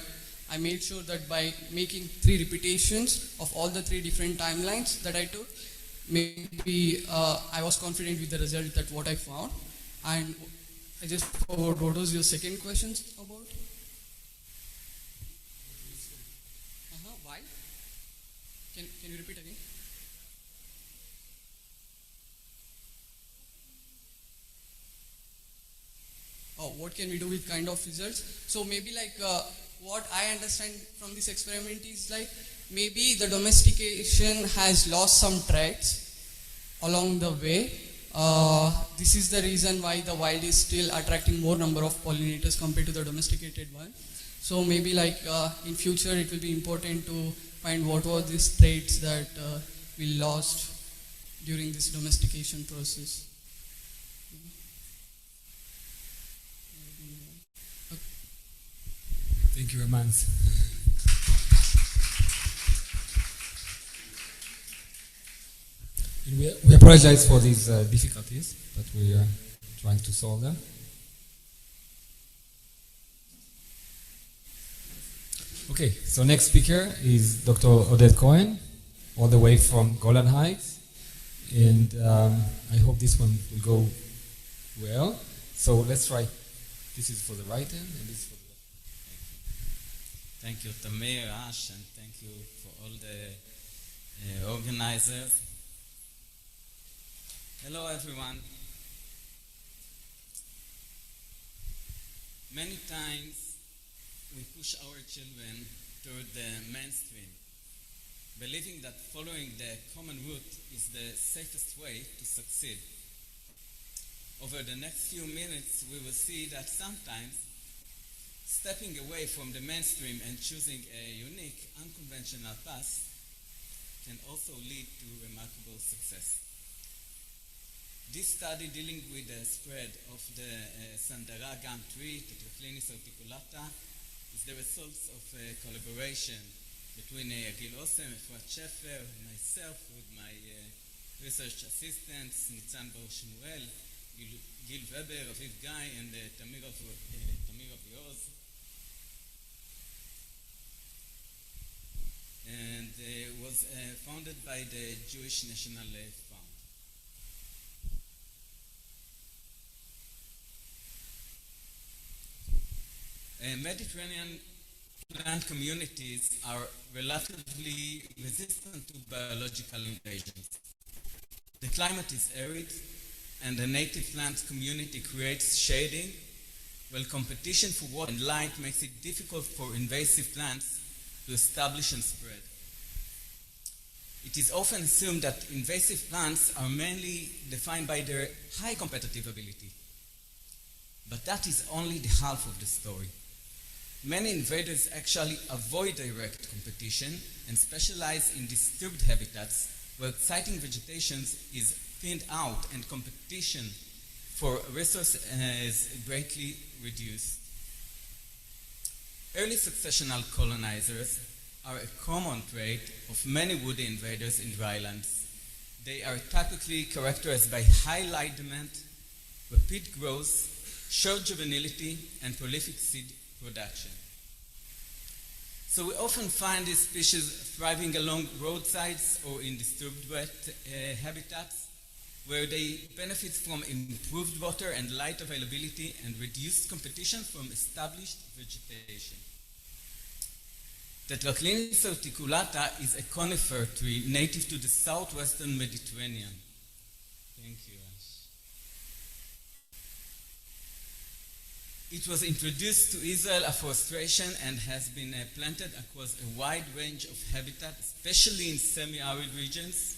I made sure that by making 3 repetitions of all the 3 different timelines that I took, maybe I was confident with the result that what I found. And I just forgot, what was your second question about? Why? Can you repeat again? Oh, what can we do with kind of results? So maybe what I understand from this experiment is maybe the domestication has lost some traits along the way. This is the reason why the wild is still attracting more number of pollinators compared to the domesticated one. So maybe in future it will be important to find what were these traits that we lost during this domestication process. Thank you, Amans. We apologize for these difficulties, but we are trying to solve them. Okay, so next speaker is Dr. Oded Cohen, all the way from Golan Heights, and I hope this one will go well. So let's try. This is for the right hand, and this is for the left. Thank you, Tamir, Ash, and thank you for all the organizers. Hello, everyone. Many times we push our children toward the mainstream, believing that following the common route is the safest way to succeed. Over the next few minutes, we will see that sometimes stepping away from the mainstream and choosing a unique, unconventional path can also lead to remarkable success. This study dealing with the spread of the Sandara gum tree, Tetraclinis articulata, is the result of a collaboration between Gil Osem, Efrat Shefer, myself with my research assistants, Nitzan Bar Shmuel, Gil Weber, Aviv Guy, and Tamir Avioz. And was founded by the Jewish National Fund. Mediterranean plant communities are relatively resistant to biological invasions. The climate is arid, and the native plant community creates shading while competition for water and light makes it difficult for invasive plants to establish and spread. It is often assumed that invasive plants are mainly defined by their high competitive ability. But that is only the half of the story. Many invaders actually avoid direct competition and specialize in disturbed habitats where exciting vegetation is thinned out and competition for resources is greatly reduced. Early successional colonizers are a common trait of many woody invaders in drylands. They are typically characterized by high light demand, rapid growth, short juvenility, and prolific seed production. So we often find these species thriving along roadsides or in disturbed wet habitats where they benefit from improved water and light availability and reduced competition from established vegetation. Tetraclinis articulata is a conifer tree native to the southwestern Mediterranean. Thank you, Ash. It was introduced to Israel afforestation and has been planted across a wide range of habitat, especially in semi-arid regions.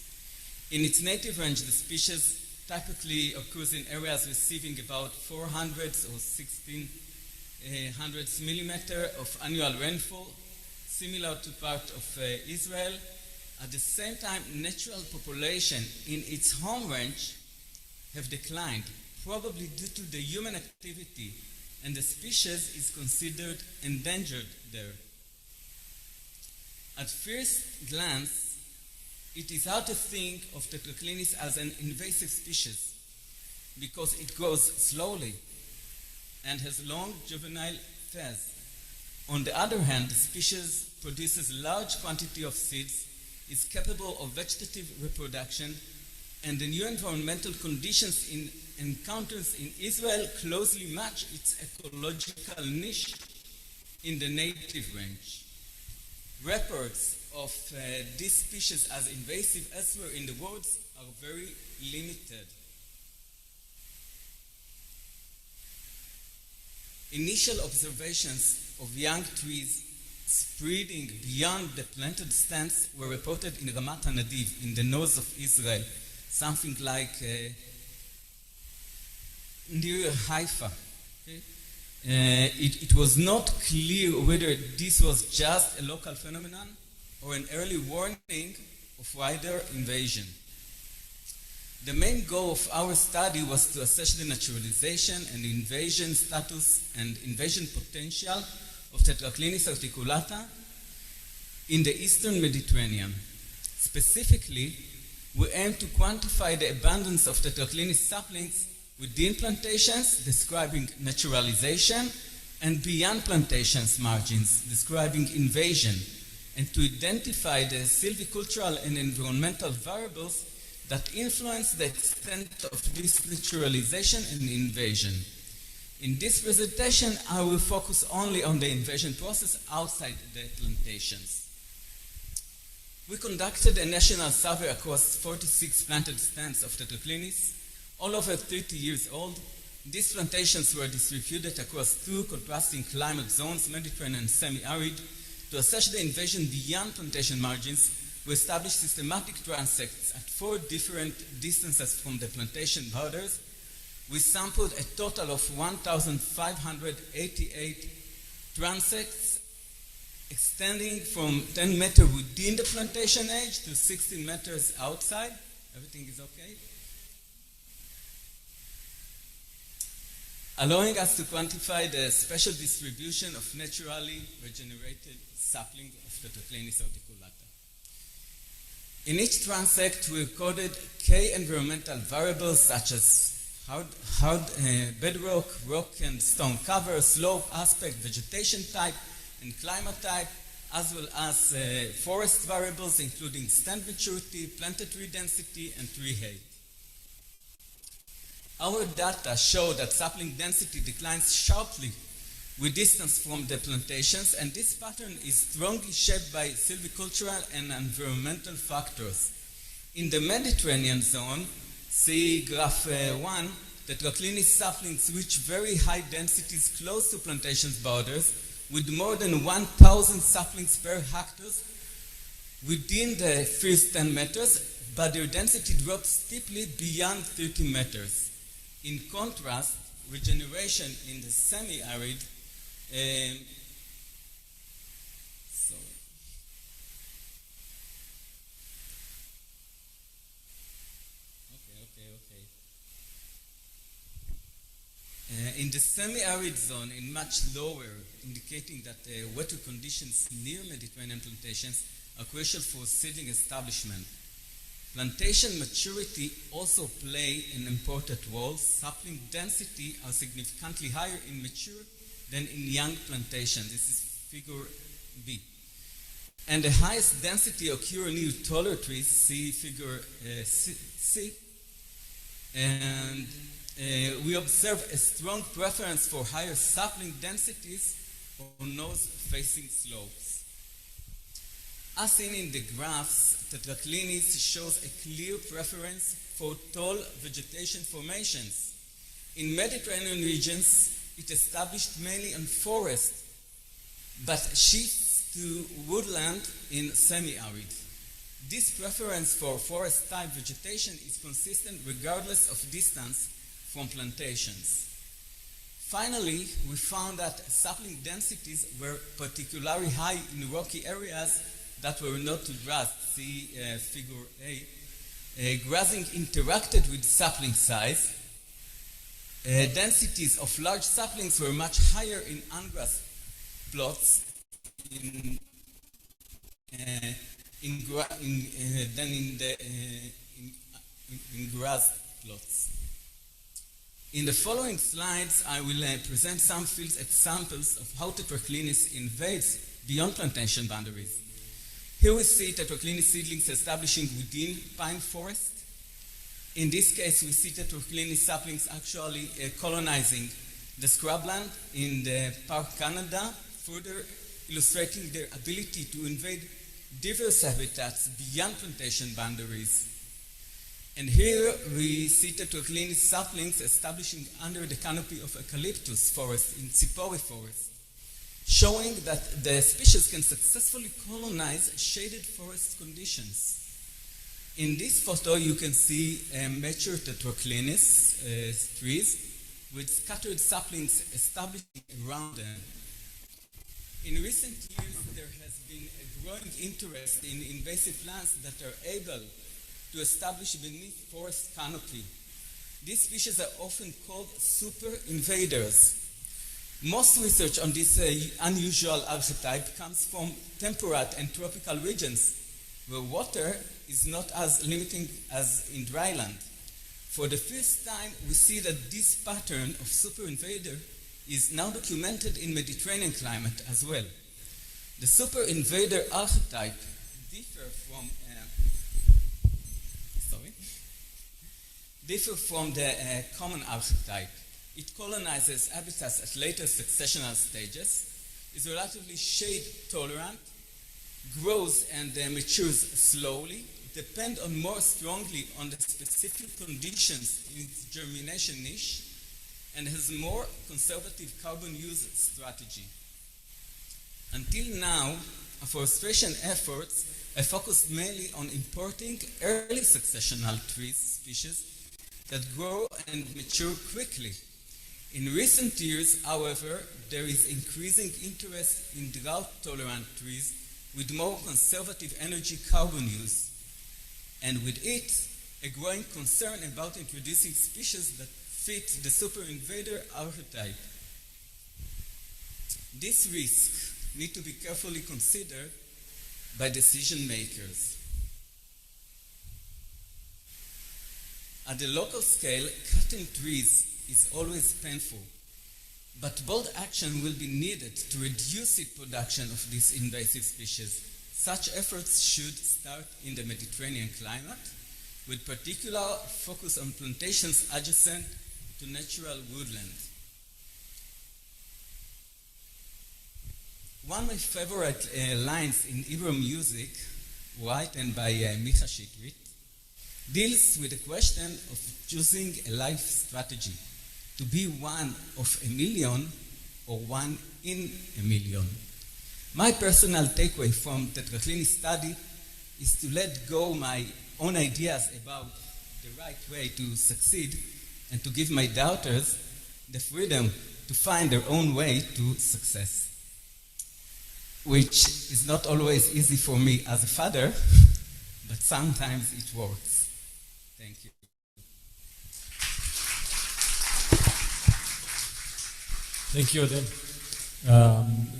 In its native range, the species typically occurs in areas receiving about 400 or 1600 millimeter of annual rainfall, similar to part of Israel. At the same time, natural population in its home range have declined, probably due to the human activity, and the species is considered endangered there. At first glance, it is hard to think of Tetraclinis as an invasive species because it grows slowly and has long juvenile phase. On the other hand, the species produces large quantity of seeds, is capable of vegetative reproduction, and the new environmental conditions it encounters in Israel closely match its ecological niche in the native range. Reports of this species as invasive elsewhere in the world are very limited. Initial observations of young trees spreading beyond the planted stands were reported in Ramat HaNadiv in the north of Israel, something like near Haifa. Okay? It was not clear whether this was just a local phenomenon or an early warning of wider invasion. The main goal of our study was to assess the naturalization and invasion status and invasion potential of Tetraclinis articulata in the eastern Mediterranean. Specifically, we aim to quantify the abundance of Tetraclinis saplings within plantations, describing naturalization, and beyond plantations margins, describing invasion, and to identify the silvicultural and environmental variables that influence the extent of this naturalization and invasion. In this presentation, I will focus only on the invasion process outside the plantations. We conducted a national survey across 46 planted stands of Tetraclinis, all over 30 years old. These plantations were distributed across two contrasting climate zones, Mediterranean and semi-arid. To assess the invasion beyond plantation margins, we established systematic transects at 4 different distances from the plantation borders. We sampled a total of 1,588 transects extending from 10 meters within the plantation edge to 16 meters outside. Everything is okay? Allowing us to quantify the spatial distribution of naturally regenerated sapling of Tetraclinis articulata. In each transect, we recorded key environmental variables such as hard bedrock, rock and stone cover, slope, aspect, vegetation type, and climate type, as well as forest variables including stand maturity, planted tree density, and tree height. Our data show that sapling density declines sharply with distance from the plantations, and this pattern is strongly shaped by silvicultural and environmental factors. In the Mediterranean zone, see graph 1, the Traclinis saplings reach very high densities close to plantation borders, with more than 1,000 saplings per hectare within the first 10 meters, but their density drops steeply beyond 30 meters. In contrast, regeneration in the semi-arid in the semi-arid zone, in much lower, indicating that wetter conditions near Mediterranean plantations are crucial for seedling establishment. Plantation maturity also play an important role. Sapling density are significantly higher in mature than in young plantation. This is figure B. And the highest density occur near taller trees, see figure C. And we observe a strong preference for higher sapling densities on nose-facing slopes. As seen in the graphs, the Traclinis shows a clear preference for tall vegetation formations. In Mediterranean regions, it established mainly on forest, but shifts to woodland in semi-arid. This preference for forest-type vegetation is consistent regardless of distance from plantations. Finally, we found that sapling densities were particularly high in rocky areas that were not grassed. See figure A. Grazing interacted with sapling size. Densities of large saplings were much higher in ungrassed plots than in grassed plots. In the following slides, I will present some field examples of how Tetraclinis invades beyond plantation boundaries. Here we see Tetraclinis seedlings establishing within pine forest. In this case, we see Tetraclinis saplings actually colonizing the scrubland in the Paz-Kagan, further illustrating their ability to invade diverse habitats beyond plantation boundaries. And here we see Tetraclinis saplings establishing under the canopy of eucalyptus forest in Tsipori forest, showing that the species can successfully colonize shaded forest conditions. In this photo, you can see mature Tetraclinis trees with scattered saplings establishing around them. In recent years, there has been a growing interest in invasive plants that are able to establish beneath forest canopy. These species are often called super invaders. Most research on this unusual archetype comes from temperate and tropical regions, where water is not as limiting as in dryland. For the first time, we see that this pattern of super invader is now documented in Mediterranean climate as well. The super invader archetype differ from the common archetype. It colonizes habitats at later successional stages, is relatively shade tolerant, grows and matures slowly, depend on more strongly on the specific conditions in its germination niche, and has more conservative carbon use strategy. Until now, afforestation efforts have focused mainly on importing early successional tree species that grow and mature quickly. In recent years, however, there is increasing interest in drought-tolerant trees with more conservative energy carbon use, and with it, a growing concern about introducing species that fit the super invader archetype. These risks need to be carefully considered by decision makers. At the local scale, cutting trees is always painful, but bold action will be needed to reduce seed production of this invasive species. Such efforts should start in the Mediterranean climate, with particular focus on plantations adjacent to natural woodland. One of my favorite lines in Hebrew music, written by Micha Shitrit, deals with the question of choosing a life strategy to be one of a million or one in a million. My personal takeaway from the Dryland study is to let go my own ideas about the right way to succeed and to give my daughters the freedom to find their own way to success, which is not always easy for me as a father, but sometimes it works. Thank you. Thank you, Oded.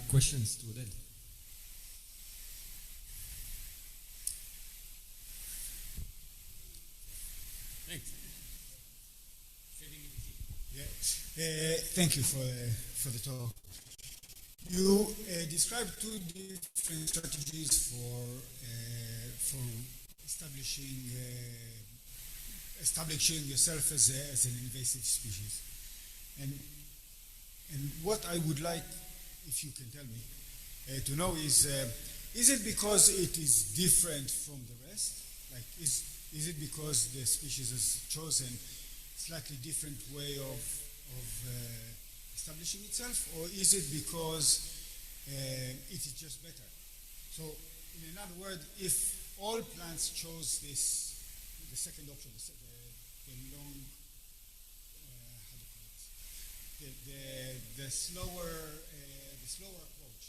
Questions to Oded? Thanks. Thank you for the talk. You described two different strategies for establishing yourself as an invasive species, and what I would like, if you can tell me, to know is it because it is different from the rest? Like, is it because the species has chosen slightly different way of establishing itself, or is it because it is just better? So, in another word, if all plants chose this, the second option, the long, how do you call it? The slower approach,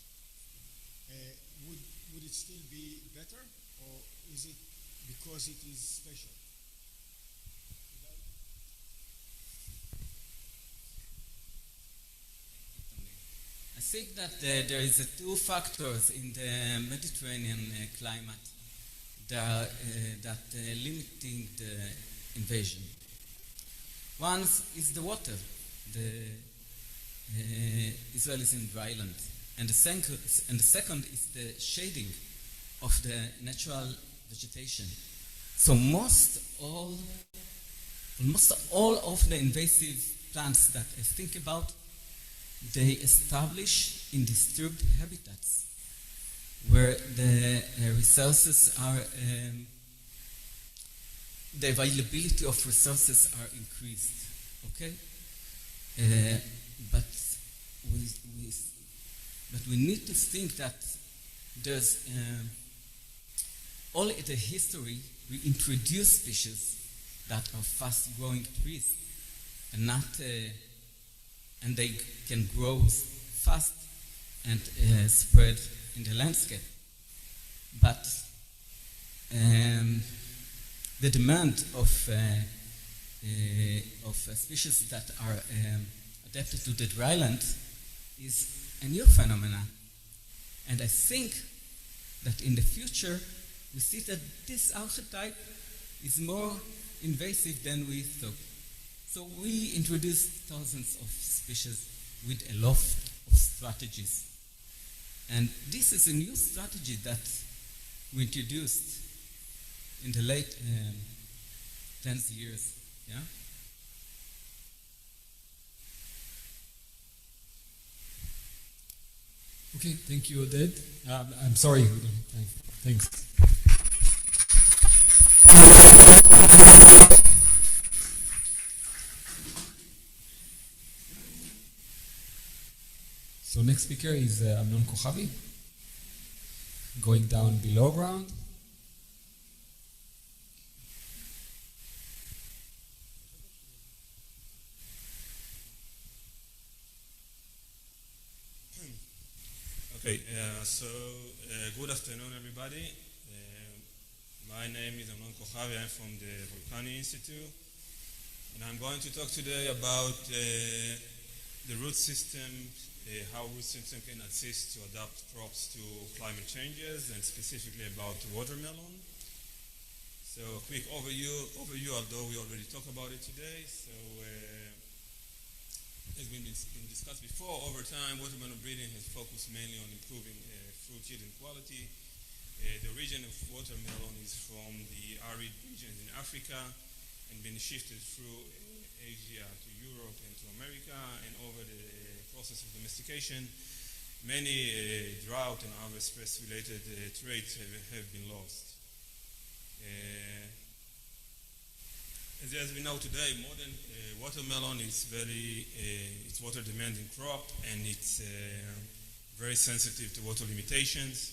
would it still be better, or is it because it is special? I think that there is two factors in the Mediterranean climate that limiting the invasion. One is the water. Israel is in Dryland, and the second is the shading of the natural vegetation. So almost all of the invasive plants that I think about, they establish in disturbed habitats where the resources are, the availability of resources are increased. Okay, but we need to think that there's all in the history we introduce species that are fast-growing trees and not. And they can grow fast and spread in the landscape. But the demand of species that are adapted to the dryland is a new phenomenon. And I think that in the future, we see that this archetype is more invasive than we thought. So we introduced thousands of species with a lot of strategies. And this is a new strategy that we introduced in the late 10th years. Yeah? Okay, thank you, Oded. I'm sorry, we don't have time. Thanks. So next speaker is Amnon Kochavi, going down below ground. Okay, good afternoon, everybody. My name is Amnon Kochavi. I'm from the Volcani Institute, and I'm going to talk today about the root system, how root system can assist to adapt crops to climate changes, and specifically about watermelon. So, a quick overview, although we already talked about it today. So, as been discussed before, over time, watermelon breeding has focused mainly on improving fruit yield and quality. The region of watermelon is from the arid regions in Africa and been shifted through Asia to Europe and to America, and over the process of domestication, many drought and harvest stress related traits have been lost. as we know today, modern watermelon is it's water demanding crop, and it's very sensitive to water limitations.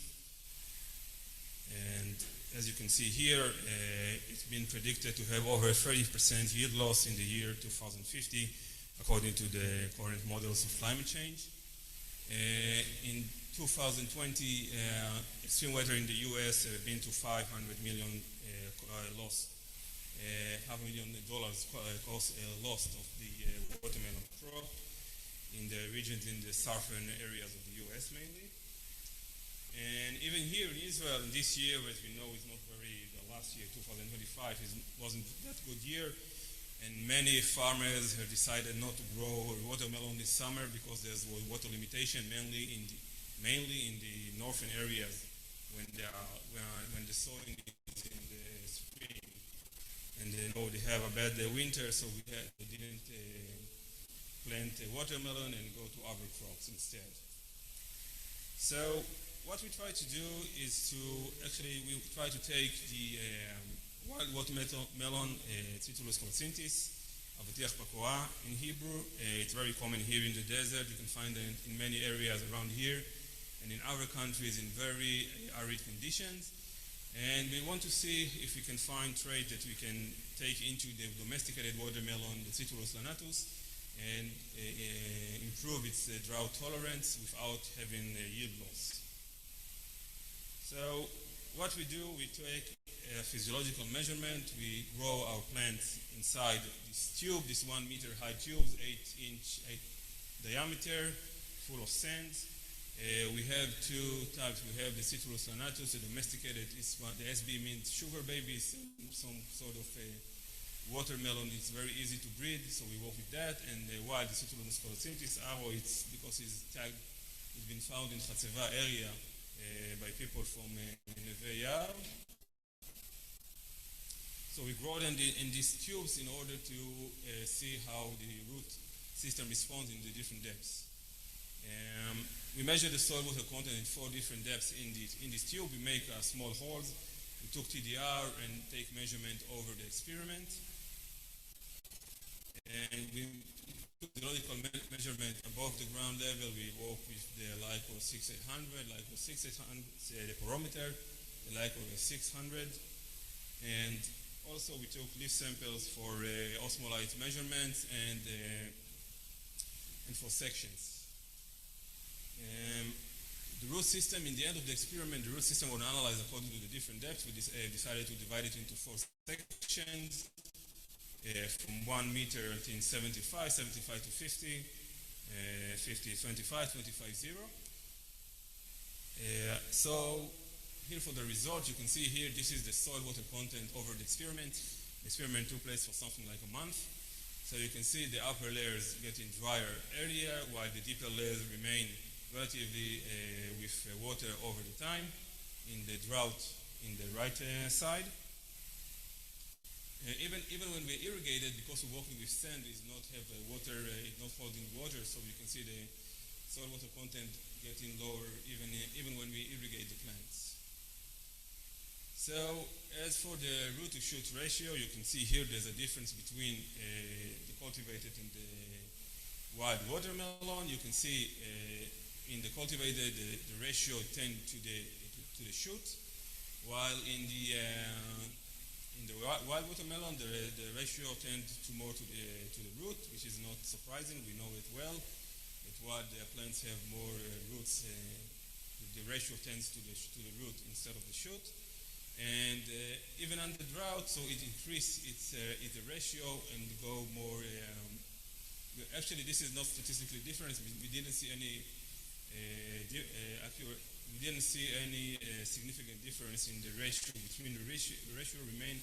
And as you can see here, it's been predicted to have over 30% yield loss in the year 2050, according to the current models of climate change. In 2020, extreme weather in the US been to $500 million loss, $500,000 loss of the watermelon crop in the regions in the southern areas of the US mainly. And even here in Israel, this year, as we know, is not the last year, 2025, wasn't that good year. And many farmers have decided not to grow watermelon this summer because there's water limitation, mainly in the northern areas when the soil is in the spring. And they have a bad winter, so they didn't plant watermelon and go to other crops instead. So what we try to do is we try to take the wild watermelon, Citrus colocynthis, Avatiach pakoa in Hebrew. It's very common here in the desert. You can find it in many areas around here and in other countries in very arid conditions. And we want to see if we can find traits that we can take into the domesticated watermelon, the Citrus lanatus, and improve its drought tolerance without having yield loss. So what we do, we take a physiological measurement. We grow our plants inside this tube, this 1 meter high tube, 8 diameter, full of sands. We have two types. We have the Citrus lanatus, the domesticated. The SB means sugar babies, some sort of watermelon. It's very easy to breed, so we work with that. And while the Citrus colocynthis, it's because it's been found in Chatzeva area by people from Neve Yaar. So we grow them in these tubes in order to see how the root system responds in the different depths. We measure the soil water content in 4 different depths in this tube. We make small holes. We took TDR and take measurement over the experiment. And we took the logical measurement above the ground level. We work with the LICO 6800, LICO 6800, the porometer, the LICO 600. And also we took leaf samples for osmolyte measurements and for sections. The root system, in the end of the experiment, the root system was analyzed according to the different depths. We decided to divide it into 4 sections, from 1 meter until 75, 75 to 50, 50, 25, 25, 0. So here for the results, you can see here, this is the soil water content over the experiment. The experiment took place for something like a month. So you can see the upper layers getting drier earlier, while the deeper layers remain relatively with water over the time in the drought in the right side. Even when we irrigate it, because we're working with sand, it's not have water, it's not holding water, so you can see the soil water content getting lower even when we irrigate the plants. So as for the root to shoot ratio, you can see here there's a difference between the cultivated and the wild watermelon. You can see in the cultivated the ratio tend to the shoot, while in the wild watermelon the ratio tends to more to the root, which is not surprising. We know it well. That while the plants have more roots, the ratio tends to the root instead of the shoot. And even under drought, so it increases its ratio and go more. Actually, this is not statistically different. We didn't see any significant difference in the ratio between the ratio remained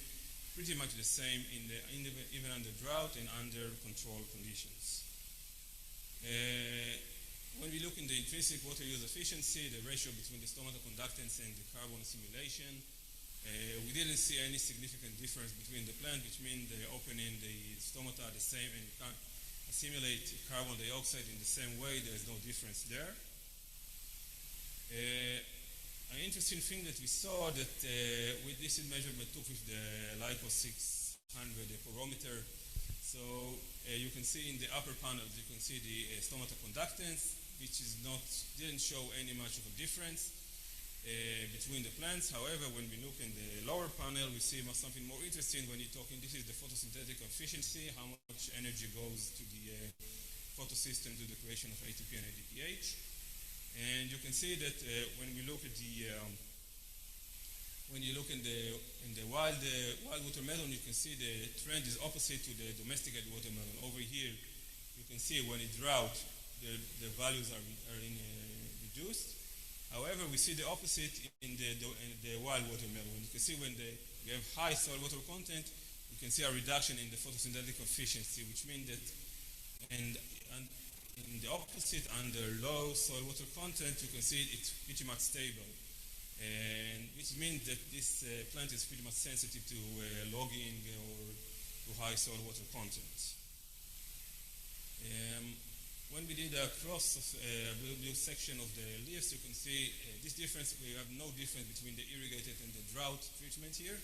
pretty much the same even under drought and under controlled conditions. When we look in the intrinsic water use efficiency, the ratio between the stomata conductance and the carbon assimilation, we didn't see any significant difference between the plant, which means they opening the stomata the same and assimilate carbon dioxide in the same way. There is no difference there. An interesting thing that we saw that with this measurement took with the LICO 600 porometer. So you can see in the upper panels, you can see the stomata conductance, which didn't show any much of a difference between the plants. However, when we look in the lower panel, we see something more interesting when you're talking. This is the photosynthetic efficiency, how much energy goes to the photosystem to the creation of ATP and ADPH. And you can see that when we look at the in the wild watermelon, you can see the trend is opposite to the domesticated watermelon. Over here, you can see when it's drought, the values are reduced. However, we see the opposite in the wild watermelon. You can see when we have high soil water content, you can see a reduction in the photosynthetic efficiency, which means that and in the opposite, under low soil water content, you can see it's pretty much stable. And which means that this plant is pretty much sensitive to logging or to high soil water content. When we did a blue section of the leaves, you can see this difference. We have no difference between the irrigated and the drought treatment here,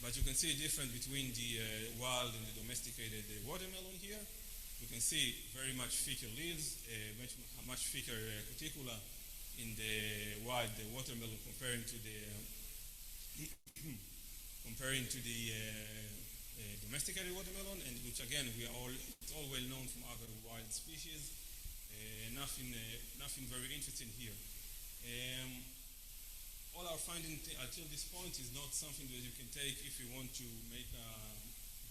but you can see a difference between the wild and the domesticated watermelon here. You can see very much thicker leaves, much thicker cuticula in the wild watermelon comparing to the domesticated watermelon, and which again it's all well known from other wild species. Nothing very interesting here. All our finding until this point is not something that you can take if you want to make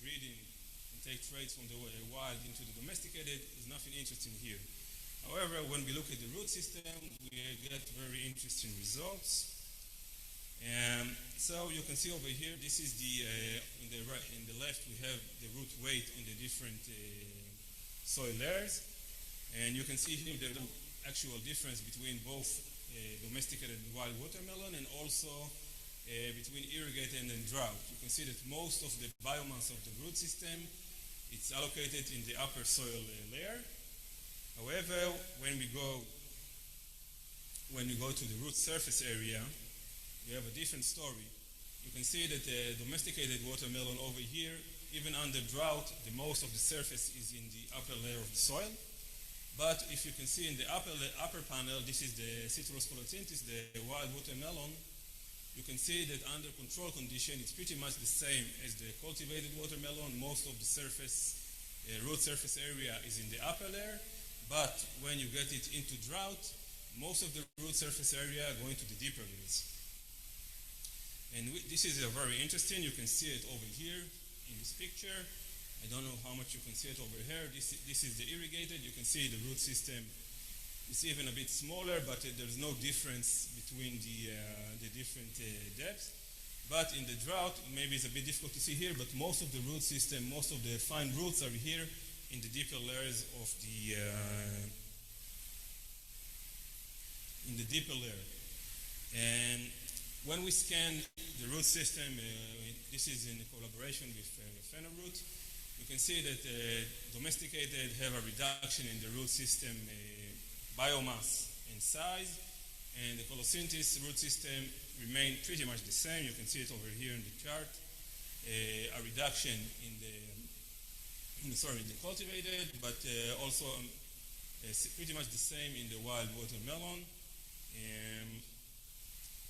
breeding and take traits from the wild into the domesticated. There's nothing interesting here. However, when we look at the root system, we get very interesting results. So you can see over here, this is in the left we have the root weight on the different soil layers, and you can see here the actual difference between both domesticated and wild watermelon, and also between irrigated and drought. You can see that most of the biomass of the root system it's allocated in the upper soil layer. However, when we go to the root surface area, we have a different story. You can see that the domesticated watermelon over here, even under drought, the most of the surface is in the upper layer of the soil. But if you can see in the upper panel, this is the Citrus colocynthis, the wild watermelon. You can see that under control condition, it's pretty much the same as the cultivated watermelon. Most of the surface, root surface area is in the upper layer. But when you get it into drought, most of the root surface area are going to the deeper layers. And this is very interesting. You can see it over here in this picture. I don't know how much you can see it over here. This is the irrigated. You can see the root system is even a bit smaller, but there's no difference between the different depths. But in the drought, maybe it's a bit difficult to see here, but most of the root system, most of the fine roots are here in the deeper layers of in the deeper layer. And when we scan the root system, this is in collaboration with Phenoroot, you can see that domesticated have a reduction in the root system biomass and size, and the colocynthis root system remain pretty much the same. You can see it over here in the chart. A reduction in the cultivated, but also pretty much the same in the wild watermelon.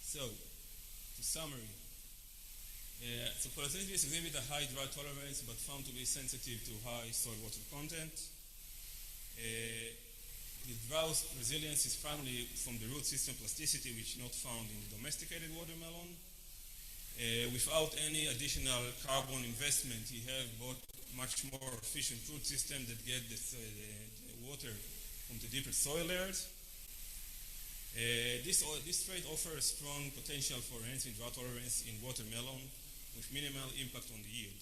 So, to summary, so colocynthis exhibit a high drought tolerance, but found to be sensitive to high soil water content. The drought resilience is primarily from the root system plasticity, which is not found in the domesticated watermelon. Without any additional carbon investment, you have much more efficient root system that get the water from the deeper soil layers. This trait offers strong potential for enhancing drought tolerance in watermelon with minimal impact on the yield.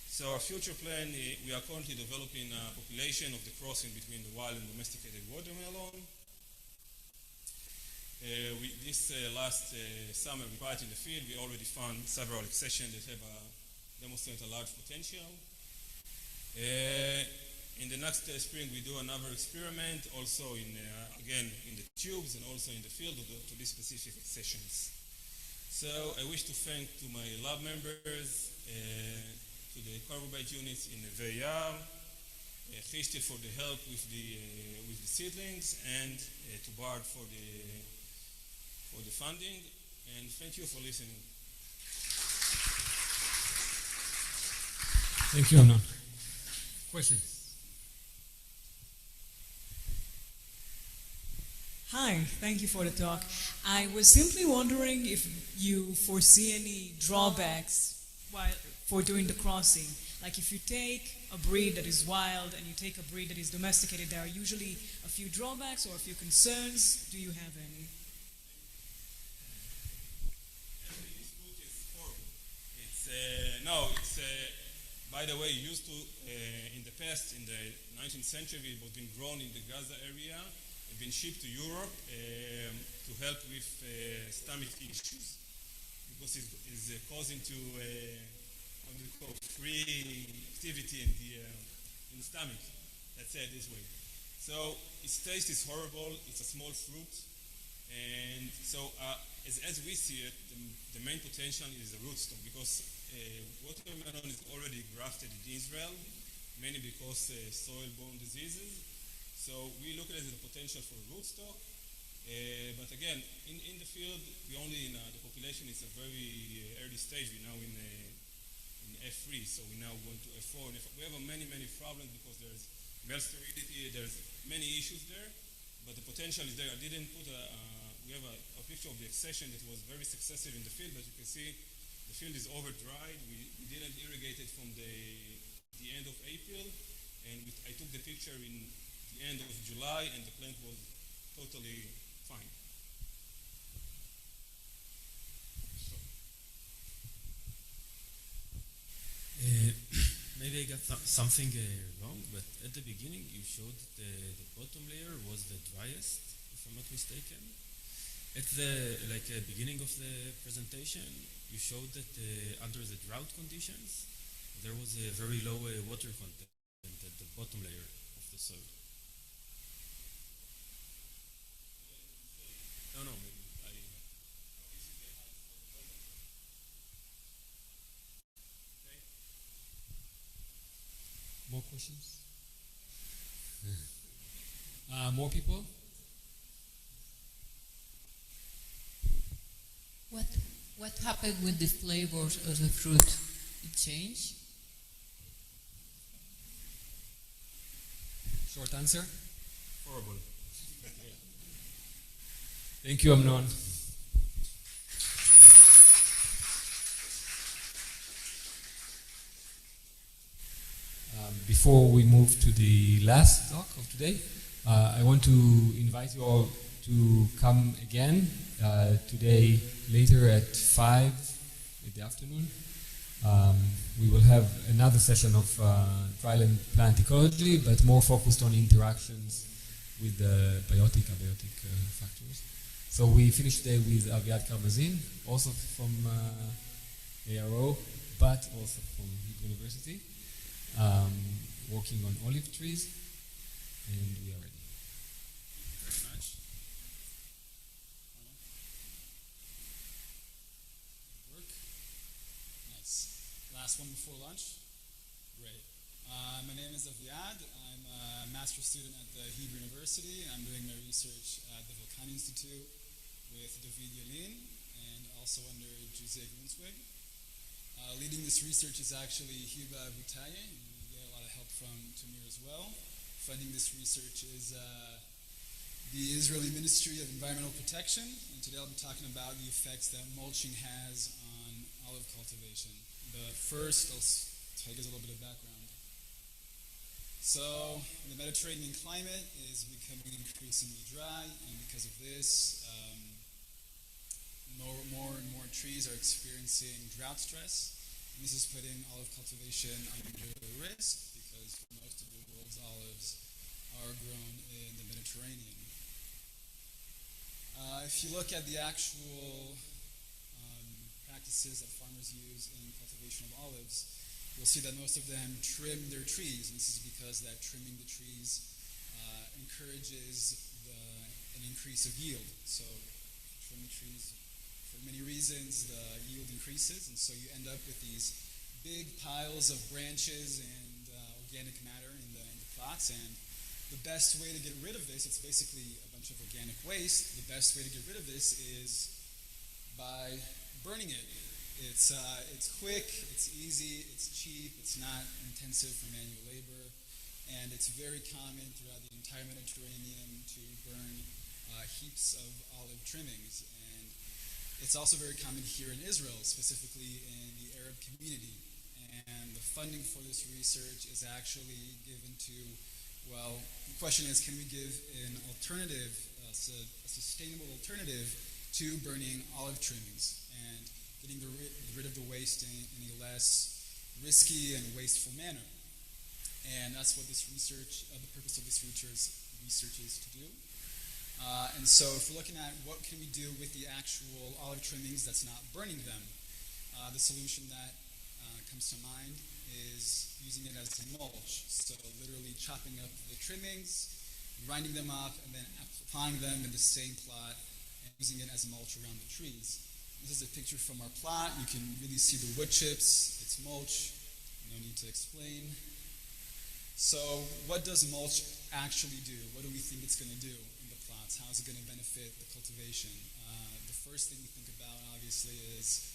So our future plan, we are currently developing a population of the crossing between the wild and domesticated watermelon. This last summer, we tried in the field, we already found several accessions that have demonstrate a large potential. In the next spring, we do another experiment, also again in the tubes and also in the field to these specific accessions. So I wish to thank to my lab members, to the carbobite units in VAR, Christy for the help with the seedlings, and to Bard for the funding. And thank you for listening. Thank you, Amnon. Questions? Hi, thank you for the talk. I was simply wondering if you foresee any drawbacks for doing the crossing. Like if you take a breed that is wild and you take a breed that is domesticated, there are usually a few drawbacks or a few concerns. Do you have any? This book is horrible. By the way, used to, in the past, in the 19th century, it was been grown in the Gaza area. Been shipped to Europe to help with stomach issues because it's causing to what we call free activity in the stomach. Let's say it this way. So its taste is horrible. It's a small fruit, and so as we see it, the main potential is the rootstock because watermelon is already grafted in Israel, mainly because soil-borne diseases. So we look at it as a potential for rootstock, but again, in the field, we only in the population is a very early stage. We're now in F3, so we now going to F4. And we have many problems because there's male sterility, there's many issues there, but the potential is there. I didn't put we have a picture of the accession that was very successful in the field, but you can see the field is over dried. We didn't irrigate it from the end of April, and I took the picture in end of July, and the plant was totally fine. Maybe I got something wrong, but at the beginning you showed the bottom layer was the driest, if I'm not mistaken. At the beginning of the presentation, you showed that under the drought conditions, there was a very low water content at the bottom layer of the soil. No, maybe More questions? More people? What happened with the flavors of the fruit? It changed? Short answer? Horrible. Thank you, Amnon. Before we move to the last talk of today, I want to invite you all to come again today later at 5 in the afternoon. We will have another session of Dryland plant ecology, but more focused on interactions with the biotic-abiotic factors. So we finished today with Aviad Karmazin, also from ARO, but also from Hebrew University, working on olive trees, and we are ready. Very much. Work. Nice. Last one before lunch. Great. My name is Aviad. I'm a master's student at the Hebrew University. I'm doing my research at the Volcano Institute with David Yalin and also under Jose Grunswig. Leading this research is actually Hiba Butaye, and we get a lot of help from Tamir as well. Funding this research is the Israeli Ministry of Environmental Protection, and today I'll be talking about the effects that mulching has on olive cultivation. But first, I'll tell you guys a little bit of background. So, the Mediterranean climate is becoming increasingly dry, and because of this, more and more trees are experiencing drought stress. And this is putting olive cultivation under risk because most of the world's olives are grown in the Mediterranean. If you look at the actual practices that farmers use in cultivation of olives, you'll see that most of them trim their trees, and this is because that trimming the trees encourages an increase of yield. So trim the trees For many reasons, the yield increases, and so you end up with these big piles of branches and organic matter in the plots. And the best way to get rid of this, it's basically a bunch of organic waste. The best way to get rid of this is by burning it. It's quick, it's easy, it's cheap, it's not intensive for manual labor, and it's very common throughout the entire Mediterranean to burn heaps of olive trimmings. And it's also very common here in Israel, specifically in the Arab community. And the funding for this research is actually given to, well, the question is, can we give an alternative, a sustainable alternative to burning olive trimmings and getting rid of the waste in a less risky and wasteful manner? And that's what this research, the purpose of this research is to do. And so if we're looking at what can we do with the actual olive trimmings that's not burning them, the solution that comes to mind is using it as a mulch. So literally chopping up the trimmings, grinding them up, and then applying them in the same plot and using it as a mulch around the trees. This is a picture from our plot. You can really see the wood chips. It's mulch. No need to explain. So what does mulch actually do? What do we think it's going to do in the plots? How is it going to benefit the cultivation? The first thing we think about, obviously, is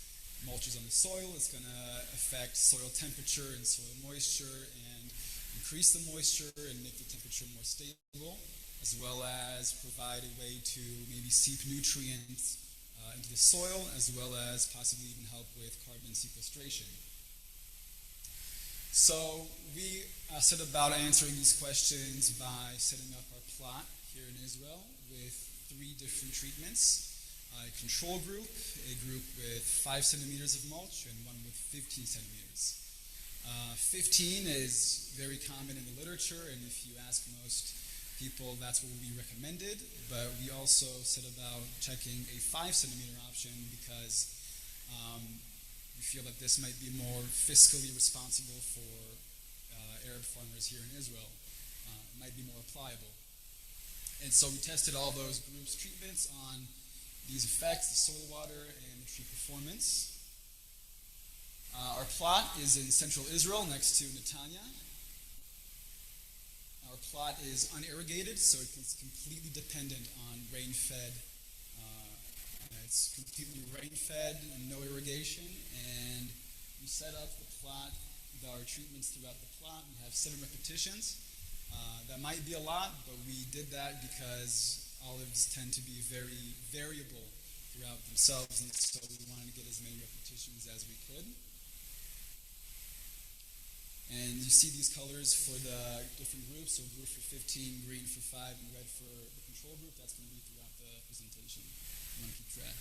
mulch is on the soil. It's going to affect soil temperature and soil moisture and increase the moisture and make the temperature more stable, as well as provide a way to maybe seep nutrients into the soil, as well as possibly even help with carbon sequestration. So we set about answering these questions by setting up our plot here in Israel with 3 different treatments. A control group, a group with 5 centimeters of mulch, and one with 15 centimeters. 15 is very common in the literature, and if you ask most people, that's what will be recommended. But we also set about checking a 5 centimeter option because we feel that this might be more fiscally responsible for Arab farmers here in Israel. It might be more applicable. And so we tested all those groups' treatments on these effects, the soil, water, and the tree performance. Our plot is in central Israel next to Netanya. Our plot is unirrigated, so it's completely dependent on rain-fed. It's completely rain-fed and no irrigation. And we set up the plot with our treatments throughout the plot. We have 7 repetitions. That might be a lot, but we did that because olives tend to be very variable throughout themselves, and so we wanted to get as many repetitions as we could. And you see these colors for the different groups, so blue for 15, green for 5, and red for the control group. That's going to be throughout the presentation. You want to keep track.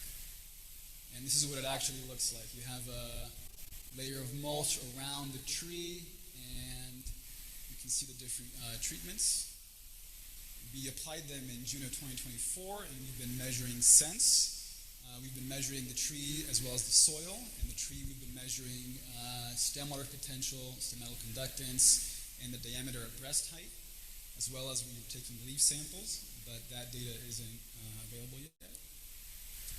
And this is what it actually looks like. You have a layer of mulch around the tree, and you can see the different treatments. We applied them in June of 2024, and we've been measuring since. We've been measuring the tree as well as the soil. In the tree, we've been measuring stem water potential, stemmetal conductance, and the diameter at breast height, as well as we were taking leaf samples, but that data isn't available yet.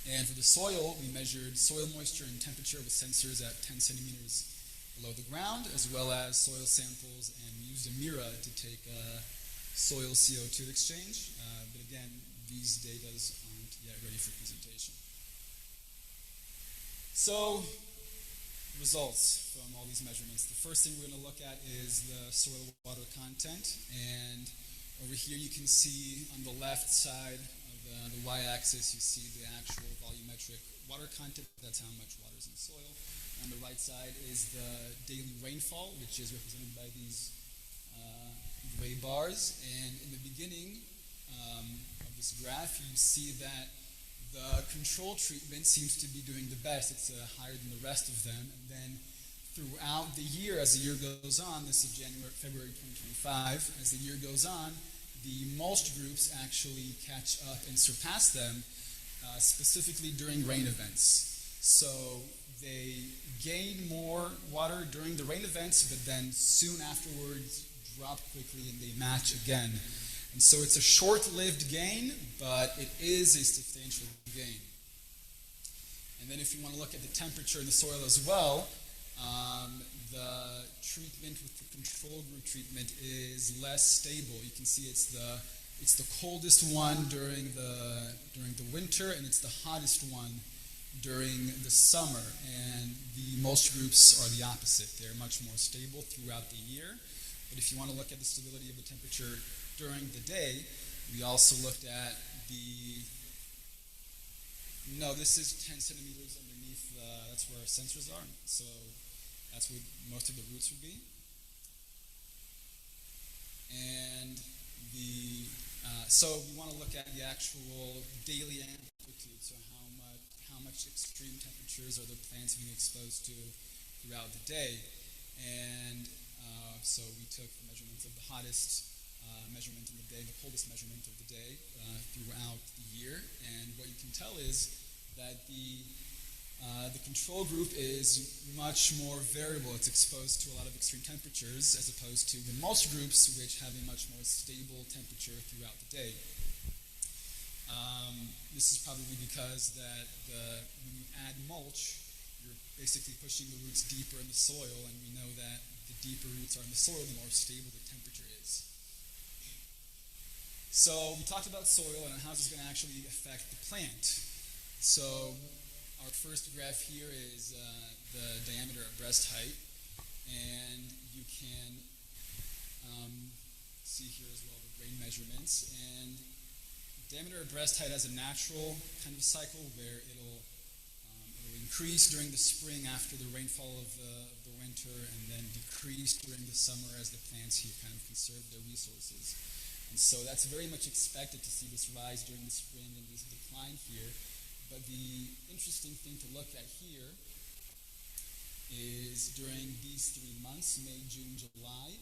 And for the soil, we measured soil moisture and temperature with sensors at 10 centimeters below the ground, as well as soil samples, and we used a mirror to take soil CO2 exchange, but again, these data aren't yet ready for presentation. So, results from all these measurements. The first thing we're going to look at is the soil water content, and over here you can see on the left side of the y-axis you see the actual volumetric water content. That's how much water is in the soil. On the right side is the daily rainfall, which is represented by these gray bars, and in the beginning of this graph you see that the control treatment seems to be doing the best. It's higher than the rest of them, and then throughout the year, as the year goes on, this is February 2025, as the year goes on, the mulched groups actually catch up and surpass them, specifically during rain events. So they gain more water during the rain events, but then soon afterwards drop quickly and they match again. And so it's a short-lived gain, but it is a substantial gain. And then if you want to look at the temperature in the soil as well, the treatment with the control group treatment is less stable. You can see it's the coldest one during the winter, and it's the hottest one during the summer. And the mulch groups are the opposite. They're much more stable throughout the year. But if you want to look at the stability of the temperature during the day, we also looked at this is 10 centimeters underneath, that's where our sensors are. So that's where most of the roots would be. And so we want to look at the actual daily amplitude, so how much extreme temperatures are the plants being exposed to throughout the day. And so we took the measurements of the hottest measurement in the day, the coldest measurement of the day throughout the year. And what you can tell is that the control group is much more variable. It's exposed to a lot of extreme temperatures as opposed to the mulch groups, which have a much more stable temperature throughout the day. This is probably because that when you add mulch, you're basically pushing the roots deeper in the soil, and we know that the deeper roots are in the soil, the more stable the temperature is. So we talked about soil and how this is going to actually affect the plant. So our first graph here is the diameter at breast height, and you can see here as well the grain measurements. And diameter at breast height has a natural kind of cycle where it'll increase during the spring after the rainfall of the winter, and then decrease during the summer as the plants here kind of conserve their resources. And so that's very much expected to see this rise during the spring and this decline here. But the interesting thing to look at here is during these 3 months, May, June, July,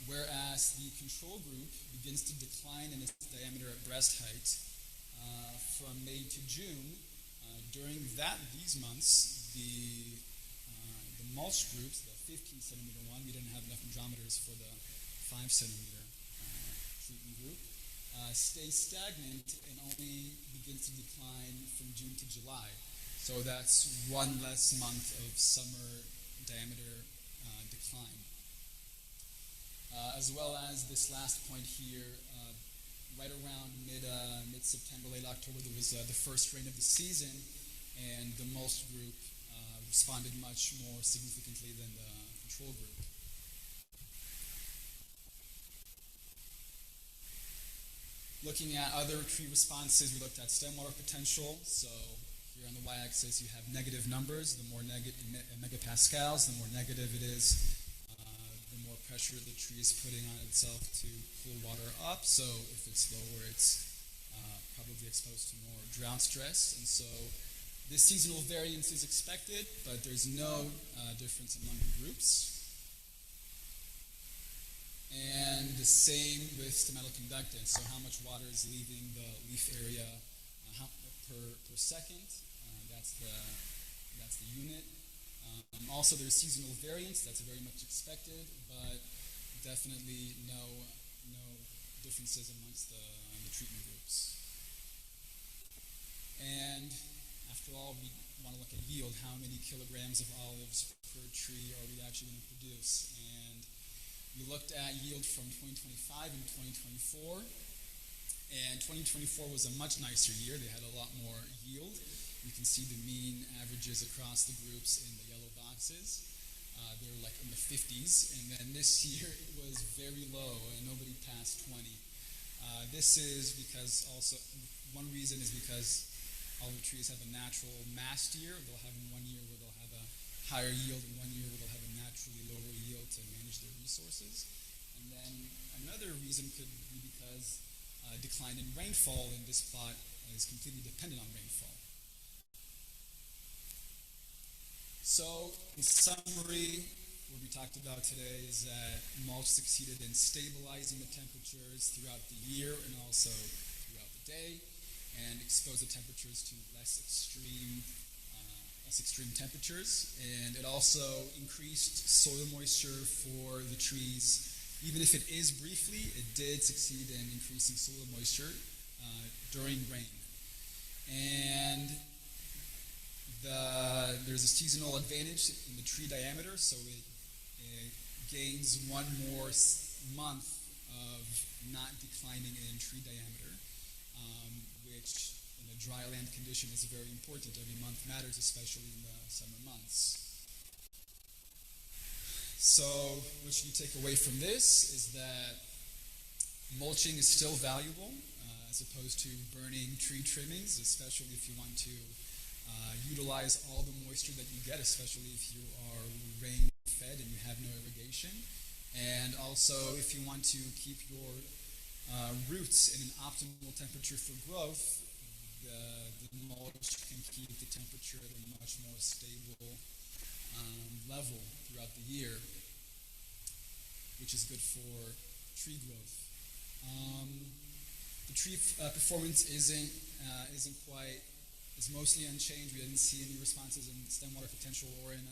whereas the control group begins to decline in its diameter at breast height from May to June. During these months, the mulch groups, the 15 centimeter one, we didn't have enough hydrometers for the 5 centimeter treatment group, stays stagnant and only begins to decline from June to July. So that's one less month of summer diameter decline. As well as this last point here, right around mid-September, late October, there was the first rain of the season, and the mulch group responded much more significantly than the control group. Looking at other tree responses, we looked at stem water potential. So here on the y-axis, you have negative numbers. The more negative megapascals, the more negative it is, the more pressure the tree is putting on itself to pull water up. So if it's lower, it's probably exposed to more drought stress. And so this seasonal variance is expected, but there's no difference among the groups. And the same with stemmatal conductance, so how much water is leaving the leaf area per second. That's the unit. Also, there's seasonal variance. That's very much expected, but definitely no differences amongst the treatment groups. And after all, we want to look at yield. How many kilograms of olives per tree are we actually going to produce? And we looked at yield from 2025 and 2024, and 2024 was a much nicer year. They had a lot more yield. You can see the mean averages across the groups in the yellow boxes. They're like in the 50s, and then this year it was very low, and nobody passed 20. This is because also, one reason is because olive trees have a natural mast year. They'll have 1 year where they'll have a higher yield, and 1 year where they'll have a naturally lower yield to manage their resources. And then another reason could be because decline in rainfall in this plot is completely dependent on rainfall. So, in summary, what we talked about today is that mulch succeeded in stabilizing the temperatures throughout the year and also throughout the day, and exposed the temperatures to less extreme temperatures, and it also increased soil moisture for the trees. Even if it is briefly, it did succeed in increasing soil moisture during rain. And There's a seasonal advantage in the tree diameter, so it gains one more month of not declining in tree diameter, which in a dry land condition is very important. Every month matters, especially in the summer months. So what should you take away from this is that mulching is still valuable as opposed to burning tree trimmings, especially if you want to utilize all the moisture that you get, especially if you are rain-fed and you have no irrigation. And also, if you want to keep your roots in an optimal temperature for growth, the mulch can keep the temperature at a much more stable level throughout the year, which is good for tree growth. The tree performance is mostly unchanged. We didn't see any responses in stem water potential or in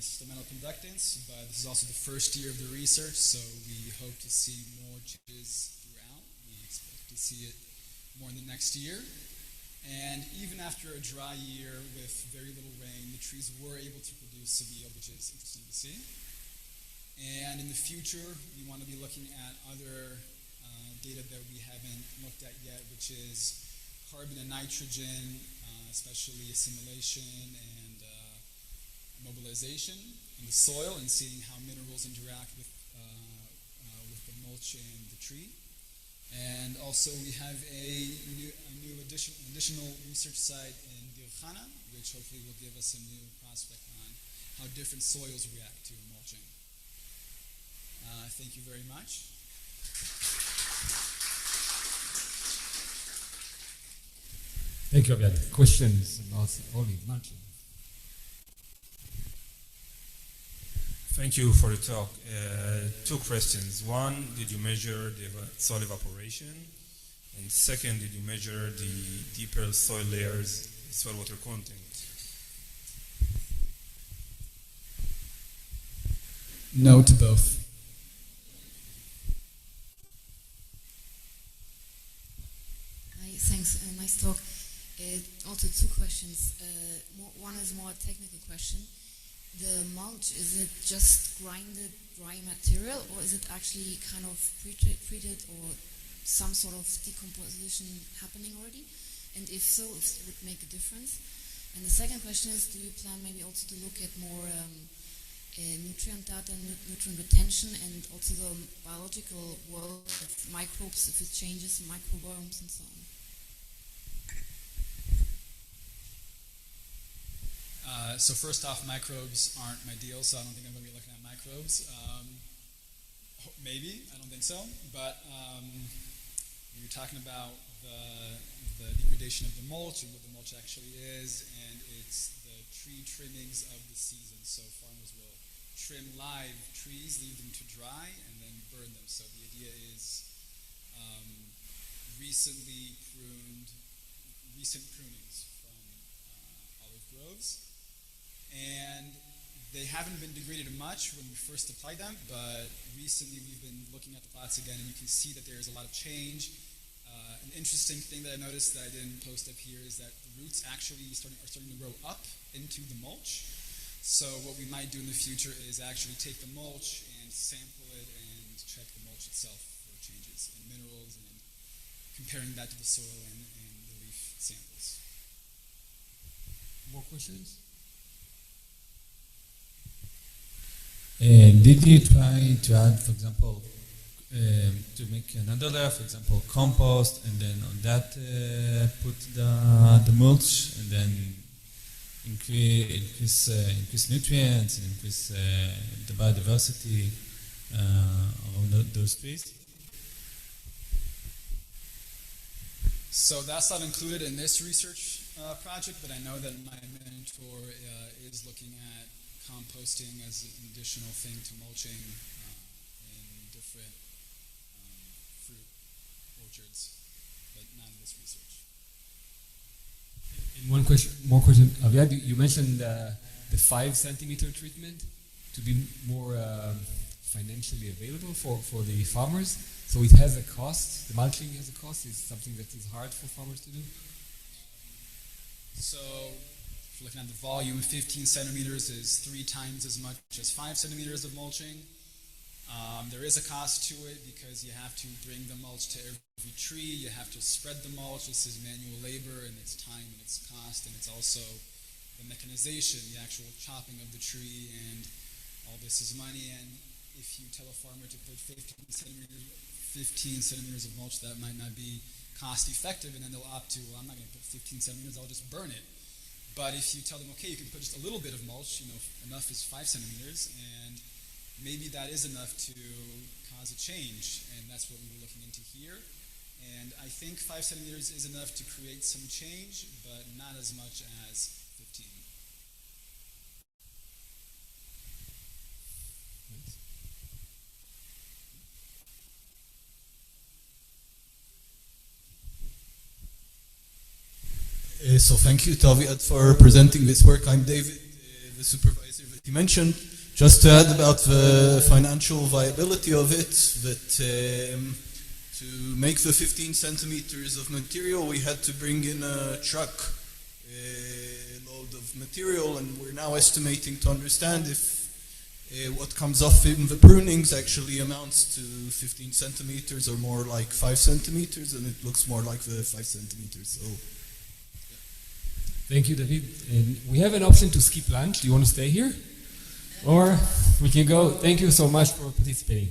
stemmental conductance, but this is also the first year of the research, so we hope to see more changes throughout. We expect to see it more in the next year. And even after a dry year with very little rain, the trees were able to produce some yield, which is interesting to see. And in the future, we want to be looking at other data that we haven't looked at yet, which is carbon and nitrogen, especially assimilation and mobilization in the soil, and seeing how minerals interact with the mulch and the tree. And also we have a new additional research site in Gurion, which hopefully will give us a new prospect on how different soils react to mulching. Thank you very much. Thank you, Aviad. Questions about only mulching? Thank you for the talk. Two questions. One, did you measure the soil evaporation? And second, did you measure the deeper soil layers, soil water content? No to both. Hi, thanks. Nice talk. Also two questions. One is more a technical question. The mulch, is it just grinded dry material, or is it actually kind of pre-treated or some sort of decomposition happening already? And if so, if it would make a difference. And the second question is, do you plan maybe also to look at more nutrient data, nutrient retention, and also the biological world of microbes, if it changes, microbiomes and so on? So first off, microbes aren't my deal, so I don't think I'm going to be looking at microbes. Maybe, I don't think so. But you're talking about the degradation of the mulch and what the mulch actually is, and it's the tree trimmings of the season. So farmers will trim live trees, leave them to dry, and then burn them. So the idea is recent prunings from olive groves. And they haven't been degraded much when we first applied them, but recently we've been looking at the plots again, and you can see that there's a lot of change. An interesting thing that I noticed that I didn't post up here is that the roots actually are starting to grow up into the mulch. So what we might do in the future is actually take the mulch and sample it and check the mulch itself for changes in minerals, and comparing that to the soil and the leaf samples. More questions? Did you try to add, for example, to make another layer, for example, compost, and then on that put the mulch, and then increase nutrients and increase the biodiversity on those trees? So that's not included in this research project, but I know that my mentor is looking at composting as an additional thing to mulching in different fruit orchards, but not in this research. And more question. Aviad, you mentioned the 5 centimeter treatment to be more financially available for the farmers. So it has a cost. The mulching has a cost. It's something that is hard for farmers to do. So if you're looking at the volume, 15 centimeters is 3 times as much as 5 centimeters of mulching. There is a cost to it because you have to bring the mulch to every tree, you have to spread the mulch. This is manual labor, and it's time and it's cost, and it's also the mechanization, the actual chopping of the tree, and all this is money. And if you tell a farmer to put 15 centimeters of mulch, that might not be cost effective, and then they'll opt to, well, I'm not going to put 15 centimeters, I'll just burn it. But if you tell them, okay, you can put just a little bit of mulch, enough is 5 centimeters, and maybe that is enough to cause a change, and that's what we were looking into here. And I think 5 centimeters is enough to create some change, but not as much as 15. So thank you, Taviad, for presenting this work. I'm David, the supervisor that you mentioned. Just to add about the financial viability of it, that to make the 15 centimeters of material, we had to bring in a truck load of material, and we're now estimating to understand if what comes off in the prunings actually amounts to 15 centimeters or more like 5 centimeters, and it looks more like the 5 centimeters. So. Thank you, David. And we have an option to skip lunch. Do you want to stay here? Or we can go. Thank you so much for participating.